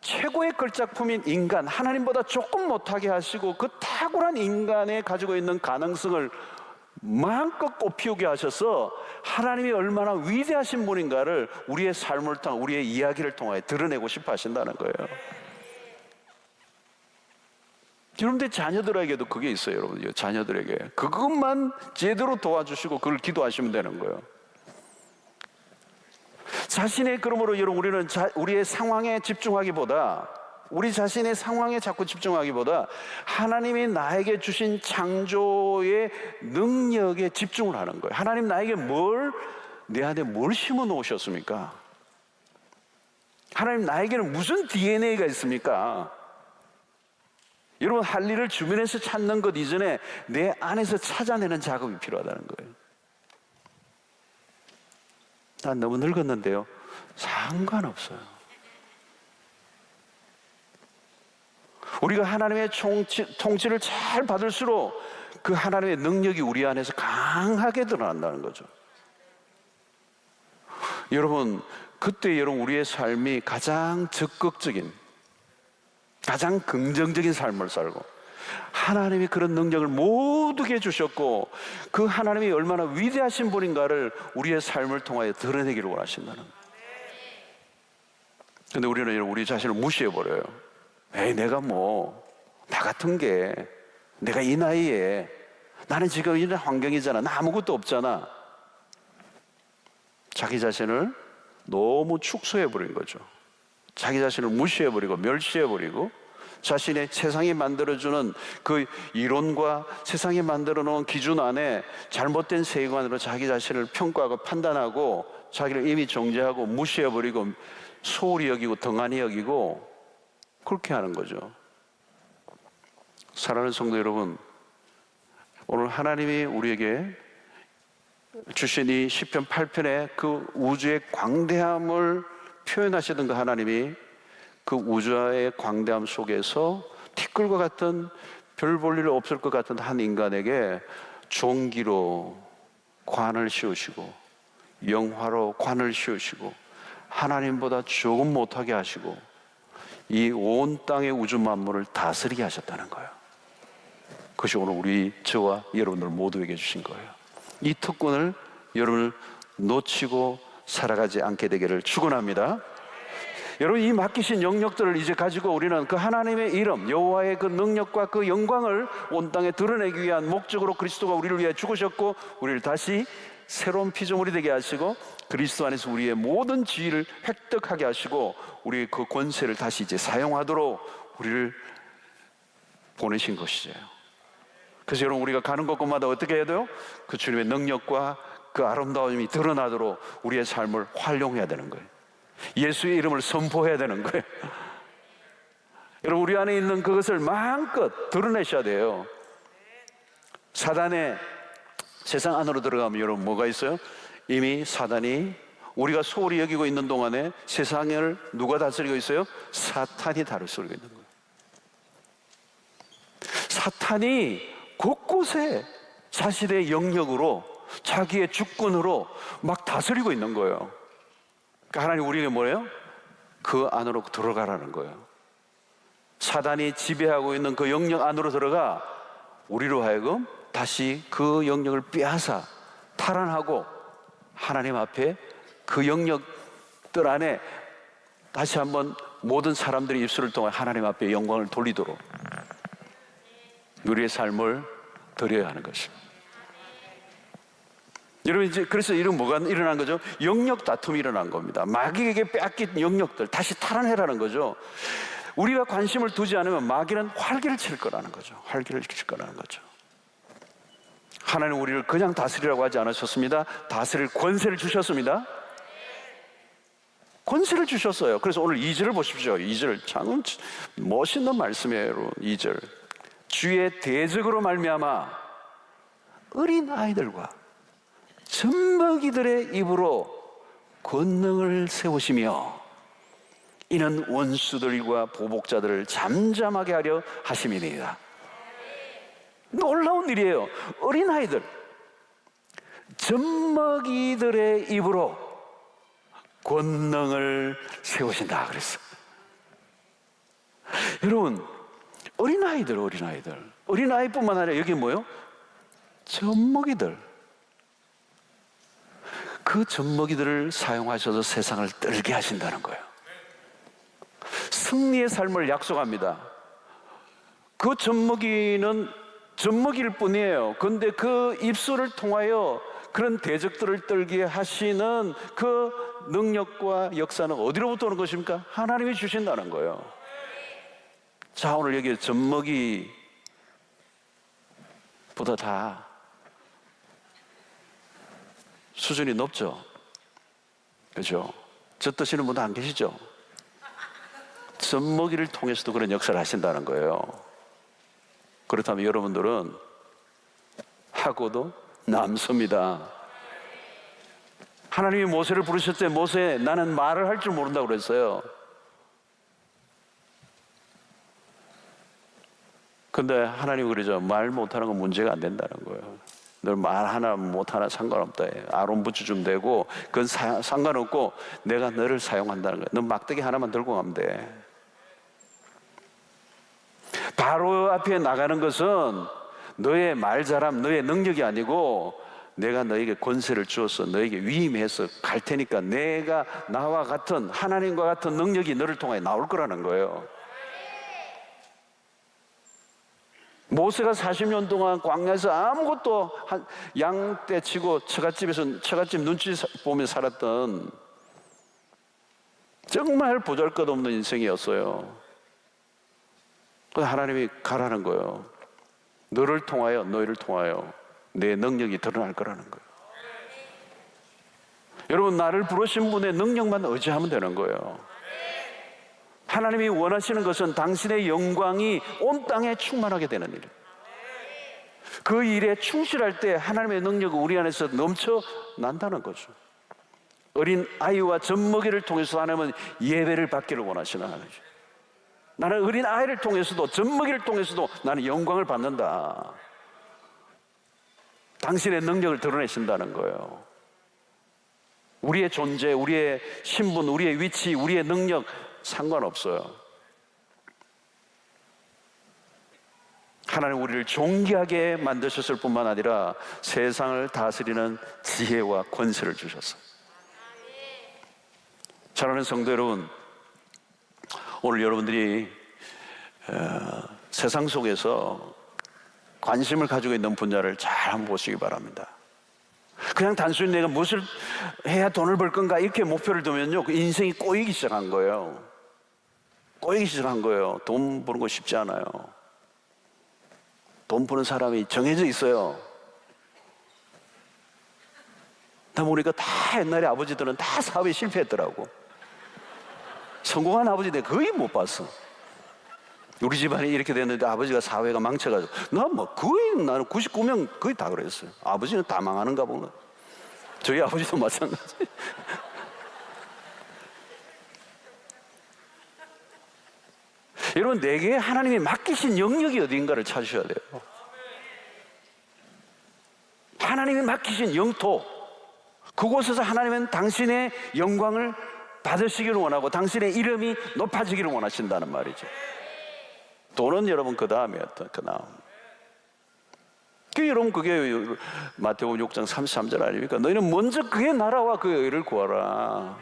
최고의 걸작품인 인간, 하나님보다 조금 못하게 하시고 그 탁월한 인간에 가지고 있는 가능성을 마음껏 꽃피우게 하셔서 하나님이 얼마나 위대하신 분인가를 우리의 삶을 통해, 우리의 이야기를 통해 드러내고 싶어 하신다는 거예요. 여러분들 자녀들에게도 그게 있어요. 여러분, 자녀들에게 그것만 제대로 도와주시고 그걸 기도하시면 되는 거예요. 자신의, 그러므로 여러분, 우리는 우리의 상황에 집중하기보다, 우리 자신의 상황에 자꾸 집중하기보다 하나님이 나에게 주신 창조의 능력에 집중을 하는 거예요. 하나님 나에게 내 안에 뭘 심어 놓으셨습니까? 하나님 나에게는 무슨 DNA가 있습니까? 여러분, 할 일을 주변에서 찾는 것 이전에 내 안에서 찾아내는 작업이 필요하다는 거예요. 난 너무 늙었는데요. 상관없어요. 우리가 하나님의 통치를 잘 받을수록 그 하나님의 능력이 우리 안에서 강하게 드러난다는 거죠. 여러분, 그때 여러분 우리의 삶이 가장 적극적인, 가장 긍정적인 삶을 살고 하나님이 그런 능력을 모두게 주셨고 그 하나님이 얼마나 위대하신 분인가를 우리의 삶을 통하여 드러내기를 원하신다는 거예요. 근데 우리는 우리 자신을 무시해버려요. 에이, 내가 나 같은 게, 내가 이 나이에, 나는 지금 이런 환경이잖아, 나 아무것도 없잖아. 자기 자신을 너무 축소해버린 거죠. 자기 자신을 무시해버리고 멸시해버리고 자신의 세상이 만들어주는 그 이론과 세상이 만들어놓은 기준 안에 잘못된 세계관으로 자기 자신을 평가하고 판단하고 자기를 이미 정죄하고 무시해버리고 소홀히 여기고 덩하니 여기고 그렇게 하는 거죠. 사랑하는 성도 여러분, 오늘 하나님이 우리에게 주신 이 시편 8편의 그 우주의 광대함을 표현하시던 그 하나님이 그 우주의 광대함 속에서 티끌과 같은 별 볼 일 없을 것 같은 한 인간에게 종기로 관을 씌우시고 영화로 관을 씌우시고 하나님보다 조금 못하게 하시고 이 온 땅의 우주 만물을 다스리게 하셨다는 거예요. 그것이 오늘 저와 여러분들 모두에게 주신 거예요. 이 특권을 여러분을 놓치고 살아가지 않게 되기를 축원합니다. 여러분, 이 맡기신 영역들을 이제 가지고 우리는 그 하나님의 이름, 여호와의 그 능력과 그 영광을 온 땅에 드러내기 위한 목적으로 그리스도가 우리를 위해 죽으셨고, 우리를 다시 새로운 피조물이 되게 하시고, 그리스도 안에서 우리의 모든 지위를 획득하게 하시고, 우리의 그 권세를 다시 이제 사용하도록 우리를 보내신 것이죠. 그래서 여러분, 우리가 가는 곳곳마다 어떻게 해야 돼요? 그 주님의 능력과 그 아름다움이 드러나도록 우리의 삶을 활용해야 되는 거예요. 예수의 이름을 선포해야 되는 거예요. 여러분, 우리 안에 있는 그것을 마음껏 드러내셔야 돼요. 사단의 세상 안으로 들어가면 여러분 뭐가 있어요? 이미 사단이, 우리가 소홀히 여기고 있는 동안에 세상을 누가 다스리고 있어요? 사탄이 다스리고 있는 거예요. 사탄이 곳곳에 자신의 영역으로, 자기의 주권으로 막 다스리고 있는 거예요. 그러니까 하나님 우리에게 뭐예요? 그 안으로 들어가라는 거예요. 사단이 지배하고 있는 그 영역 안으로 들어가 우리로 하여금 다시 그 영역을 빼앗아 탈환하고 하나님 앞에 그 영역들 안에 다시 한번 모든 사람들의 입술을 통해 하나님 앞에 영광을 돌리도록 우리의 삶을 드려야 하는 것입니다. 여러분, 이제 그래서 이런 뭐가 일어난 거죠? 영역 다툼이 일어난 겁니다. 마귀에게 빼앗긴 영역들 다시 탈환해라는 거죠. 우리가 관심을 두지 않으면 마귀는 활기를 칠 거라는 거죠. 활기를 칠 거라는 거죠. 하나님 우리를 그냥 다스리라고 하지 않으셨습니다. 다스릴 권세를 주셨습니다. 권세를 주셨어요. 그래서 오늘 2절을 보십시오. 2절 참 멋있는 말씀이에요. 2절, 주의 대적으로 말미암아 어린 아이들과 젖먹이들의 입으로 권능을 세우시며 이는 원수들과 보복자들을 잠잠하게 하려 하심이니이다. 놀라운 일이에요. 어린아이들, 젖먹이들의 입으로 권능을 세우신다 그랬어. 여러분, 어린아이뿐만 아니라 여기 뭐예요? 젖먹이들. 그 젖먹이들을 사용하셔서 세상을 떨게 하신다는 거예요. 승리의 삶을 약속합니다. 그 젖먹이는 젖먹일 뿐이에요. 그런데 그 입술을 통하여 그런 대적들을 떨게 하시는 그 능력과 역사는 어디로부터 오는 것입니까? 하나님이 주신다는 거예요. 자, 오늘 여기 젖먹이보다 다 수준이 높죠? 그죠? 젖드시는 분도 안 계시죠? 젖먹이를 통해서도 그런 역사를 하신다는 거예요. 그렇다면 여러분들은 하고도 남습니다. 하나님이 모세를 부르실 때 모세, 나는 말을 할 줄 모른다고 그랬어요. 근데 하나님이 그러죠. 말 못하는 건 문제가 안 된다는 거예요. 너 말 하나 못하나 상관없다. 아론 붙여주면 되고 그건 상관없고 내가 너를 사용한다는 거예요. 너 막대기 하나만 들고 가면 돼. 바로 앞에 나가는 것은 너의 말 잘함, 너의 능력이 아니고 내가 너에게 권세를 주어서 너에게 위임해서 갈 테니까 내가 나와 같은 하나님과 같은 능력이 너를 통해 나올 거라는 거예요. 모세가 40년 동안 광야에서 아무것도 양떼 치고 처갓집 눈치 보며 살았던 정말 보잘것없는 인생이었어요. 하나님이 가라는 거예요. 너희를 통하여 내 능력이 드러날 거라는 거예요. 여러분, 나를 부르신 분의 능력만 의지하면 되는 거예요. 하나님이 원하시는 것은 당신의 영광이 온 땅에 충만하게 되는 일. 그 일에 충실할 때 하나님의 능력이 우리 안에서 넘쳐난다는 거죠. 어린 아이와 젖먹이를 통해서 하나님은 예배를 받기를 원하시는 하나님이죠. 나는 어린 아이를 통해서도 젖먹이를 통해서도 나는 영광을 받는다. 당신의 능력을 드러내신다는 거예요. 우리의 존재, 우리의 신분, 우리의 위치, 우리의 능력 상관없어요. 하나님 우리를 존귀하게 만드셨을 뿐만 아니라 세상을 다스리는 지혜와 권세를 주셨어요. 사랑하는 성도 여러분, 오늘 여러분들이 세상 속에서 관심을 가지고 있는 분야를 잘 한번 보시기 바랍니다. 그냥 단순히 내가 무엇을 해야 돈을 벌 건가 이렇게 목표를 두면요, 그 인생이 꼬이기 시작한 거예요. 꼬이기 시작한 거예요. 돈 버는 거 쉽지 않아요. 돈 버는 사람이 정해져 있어요. 나 보니까 다 옛날에 아버지들은 다 사업에 실패했더라고. 성공한 아버지들 거의 못 봤어. 우리 집안이 이렇게 됐는데 아버지가 사회가 망쳐가지고 나는 99명 거의 다 그랬어요. 아버지는 다 망하는가 보면. 저희 아버지도 마찬가지. 여러분, 내게 하나님이 맡기신 영역이 어딘가를 찾으셔야 돼요. 하나님이 맡기신 영토, 그곳에서 하나님은 당신의 영광을 받으시기를 원하고 당신의 이름이 높아지기를 원하신다는 말이죠. 돈은 여러분 그 다음에 그 다음. 여러분, 그게 마태복음 6장 33절 아닙니까? 너희는 먼저 그의 나라와 그의 의를 구하라.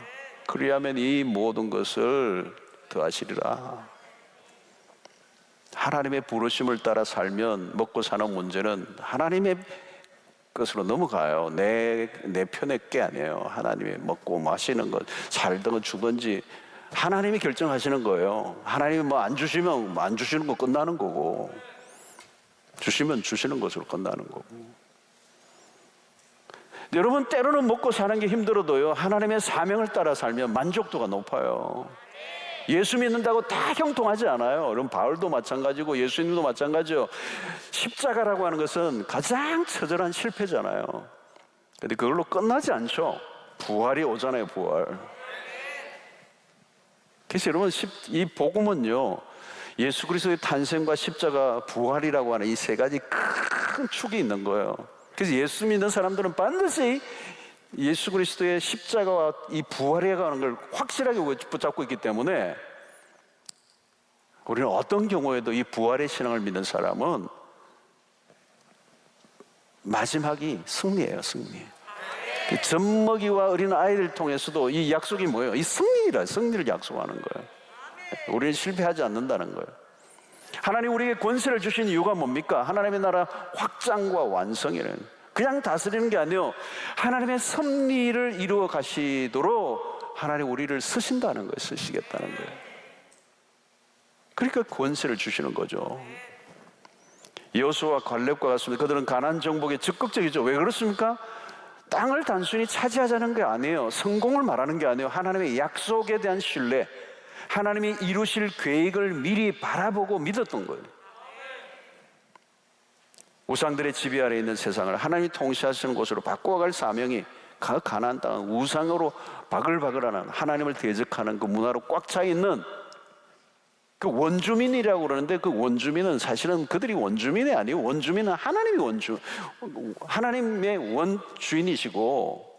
그리하면 이 모든 것을 더하시리라. 하나님의 부르심을 따라 살면 먹고 사는 문제는 하나님의 것으로 넘어가요. 내 편의 게 아니에요. 하나님이 먹고 마시는 것, 살든 죽든지 하나님이 결정하시는 거예요. 하나님이 뭐 안 주시면 안 주시는 거 끝나는 거고, 주시면 주시는 것으로 끝나는 거고. 여러분, 때로는 먹고 사는 게 힘들어도요, 하나님의 사명을 따라 살면 만족도가 높아요. 예수 믿는다고 다 형통하지 않아요. 여러분, 바울도 마찬가지고 예수님도 마찬가지요. 십자가라고 하는 것은 가장 처절한 실패잖아요. 근데 그걸로 끝나지 않죠. 부활이 오잖아요, 부활. 그래서 여러분, 이 복음은요, 예수 그리스도의 탄생과 십자가, 부활이라고 하는 이 세 가지 큰 축이 있는 거예요. 그래서 예수 믿는 사람들은 반드시 예수 그리스도의 십자가와 이 부활이라고 하는 걸 확실하게 붙잡고 있기 때문에 우리는 어떤 경우에도 이 부활의 신앙을 믿는 사람은 마지막이 승리예요, 승리. 젖먹이와 어린 아이들 통해서도 이 약속이 뭐예요? 이 승리를 약속하는 거예요. 우리는 실패하지 않는다는 거예요. 하나님 우리에게 권세를 주신 이유가 뭡니까? 하나님의 나라 확장과 완성이라는, 그냥 다스리는 게 아니에요. 하나님의 섭리를 이루어 가시도록 하나님 우리를 쓰신다는 거예요. 쓰시겠다는 거예요. 그러니까 권세를 주시는 거죠. 여호수아와 갈렙과 같습니다. 그들은 가나안 정복에 적극적이죠. 왜 그렇습니까? 땅을 단순히 차지하자는 게 아니에요. 성공을 말하는 게 아니에요. 하나님의 약속에 대한 신뢰, 하나님이 이루실 계획을 미리 바라보고 믿었던 거예요. 우상들의 지배 아래 있는 세상을 하나님이 통치하시는 곳으로 바꿔갈 사명이 가나안 땅은 우상으로 바글바글하는, 하나님을 대적하는 그 문화로 꽉 차 있는 그 원주민이라고 그러는데, 그 원주민은 사실은 그들이 원주민이 아니에요. 원주민은 하나님의 원주인이시고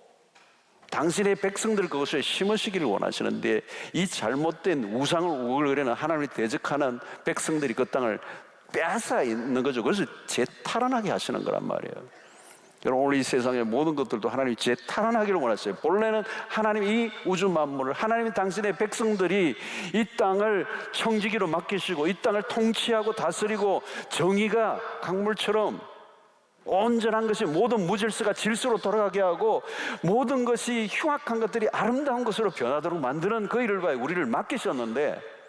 당신의 백성들 그것을 심으시기를 원하시는데, 이 잘못된 우상을 우월거리는 하나님을 대적하는 백성들이 그 땅을 빼앗아 있는 거죠. 그래서 재탈환하게 하시는 거란 말이에요. 여러분, 오늘 이 세상의 모든 것들도 하나님이 재탈환하기를 원하셨어요. 본래는 하나님 이 우주 만물을, 하나님이 당신의 백성들이 이 땅을 청지기로 맡기시고 이 땅을 통치하고 다스리고 정의가 강물처럼 온전한 것이, 모든 무질서가 질서로 돌아가게 하고 모든 것이 흉악한 것들이 아름다운 것으로 변하도록 만드는 그 일을 봐요. 우리를 맡기셨는데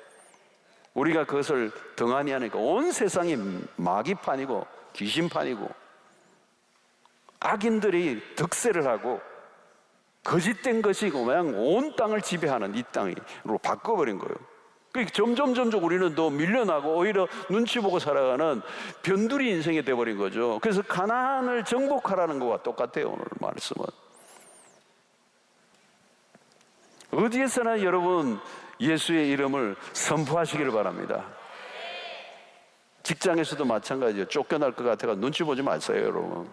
우리가 그것을 등한히 하니까 온 세상이 마귀판이고 귀신판이고 악인들이 득세를 하고 거짓된 것이고 그냥 온 땅을 지배하는 이 땅으로 바꿔버린 거예요. 그러니까 점점 우리는 더 밀려나고 오히려 눈치 보고 살아가는 변두리 인생이 돼버린 거죠. 그래서 가나안을 정복하라는 것과 똑같아요. 오늘 말씀은 어디에서나 여러분 예수의 이름을 선포하시기를 바랍니다. 직장에서도 마찬가지예요. 쫓겨날 것 같아가 눈치 보지 마세요, 여러분.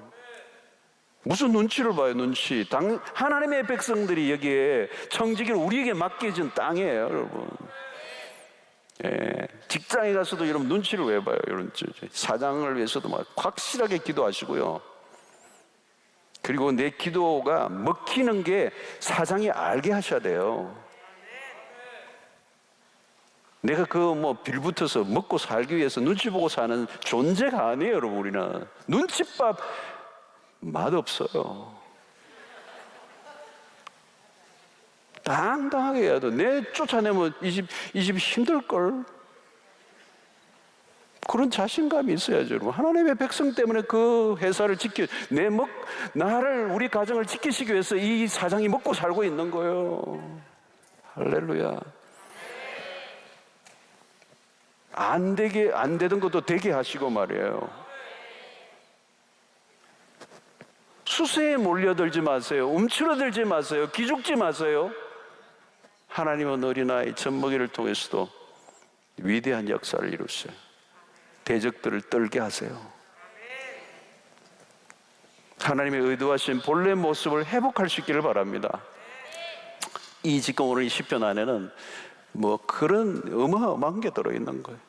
무슨 눈치를 봐요, 눈치. 하나님의 백성들이 여기에 청지기를 우리에게 맡겨진 땅이에요, 여러분. 직장에 가서도 여러분 눈치를 왜 봐요? 여러분 사장을 위해서도 막 확실하게 기도하시고요. 그리고 내 기도가 먹히는 게 사장이 알게 하셔야 돼요. 내가 빌붙어서 먹고 살기 위해서 눈치 보고 사는 존재가 아니에요, 여러분. 우리는 눈칫밥 맛없어요. 당당하게 해야 돼. 내 쫓아내면 이 집 힘들걸. 그런 자신감이 있어야죠, 여러분. 하나님의 백성 때문에 그 회사를 나를, 우리 가정을 지키시기 위해서 이 사장이 먹고 살고 있는 거예요. 할렐루야. 안 되던 것도 되게 하시고 말이에요. 수세에 몰려들지 마세요. 움츠러들지 마세요. 기죽지 마세요. 하나님은 어린아이 젖먹이를 통해서도 위대한 역사를 이루세요. 대적들을 떨게 하세요. 하나님의 의도하신 본래 모습을 회복할 수 있기를 바랍니다. 지금 오늘 이 시편 안에는 그런 어마어마한 게 들어있는 거예요.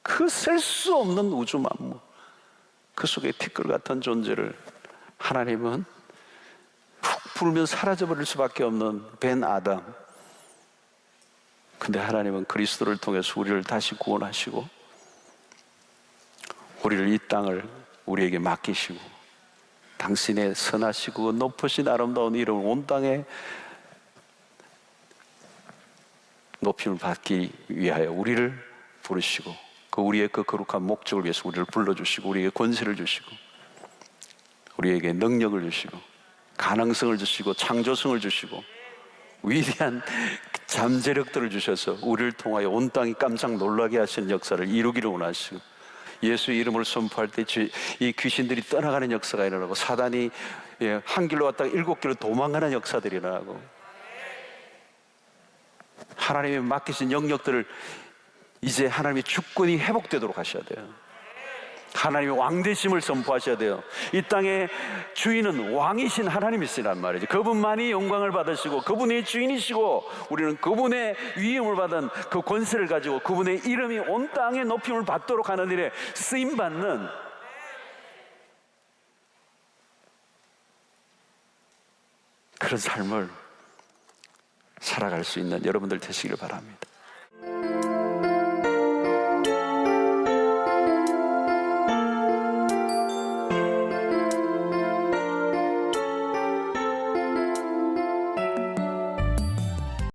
그 셀 수 없는 우주 만물, 그 속에 티끌 같은 존재를 하나님은 훅 불면 사라져버릴 수밖에 없는 벤 아담. 근데 하나님은 그리스도를 통해서 우리를 다시 구원하시고 우리를 이 땅을 우리에게 맡기시고 당신의 선하시고 높으신 아름다운 이름을 온 땅에 높임을 받기 위하여 우리를 부르시고 우리의 그 거룩한 목적을 위해서 우리를 불러주시고 우리에게 권세를 주시고 우리에게 능력을 주시고 가능성을 주시고 창조성을 주시고 위대한 잠재력들을 주셔서 우리를 통하여 온 땅이 깜짝 놀라게 하시는 역사를 이루기를 원하시고 예수의 이름을 선포할 때 이 귀신들이 떠나가는 역사가 일어나고 사단이 한 길로 왔다가 7길로 도망가는 역사들이 일어나고 하나님이 맡기신 영역들을 이제 하나님의 주권이 회복되도록 하셔야 돼요. 하나님의 왕되심을 선포하셔야 돼요. 이 땅의 주인은 왕이신 하나님이시란 말이죠. 그분만이 영광을 받으시고 그분이 주인이시고 우리는 그분의 위임을 받은 그 권세를 가지고 그분의 이름이 온 땅에 높임을 받도록 하는 일에 쓰임받는 그런 삶을 살아갈 수 있는 여러분들 되시기를 바랍니다.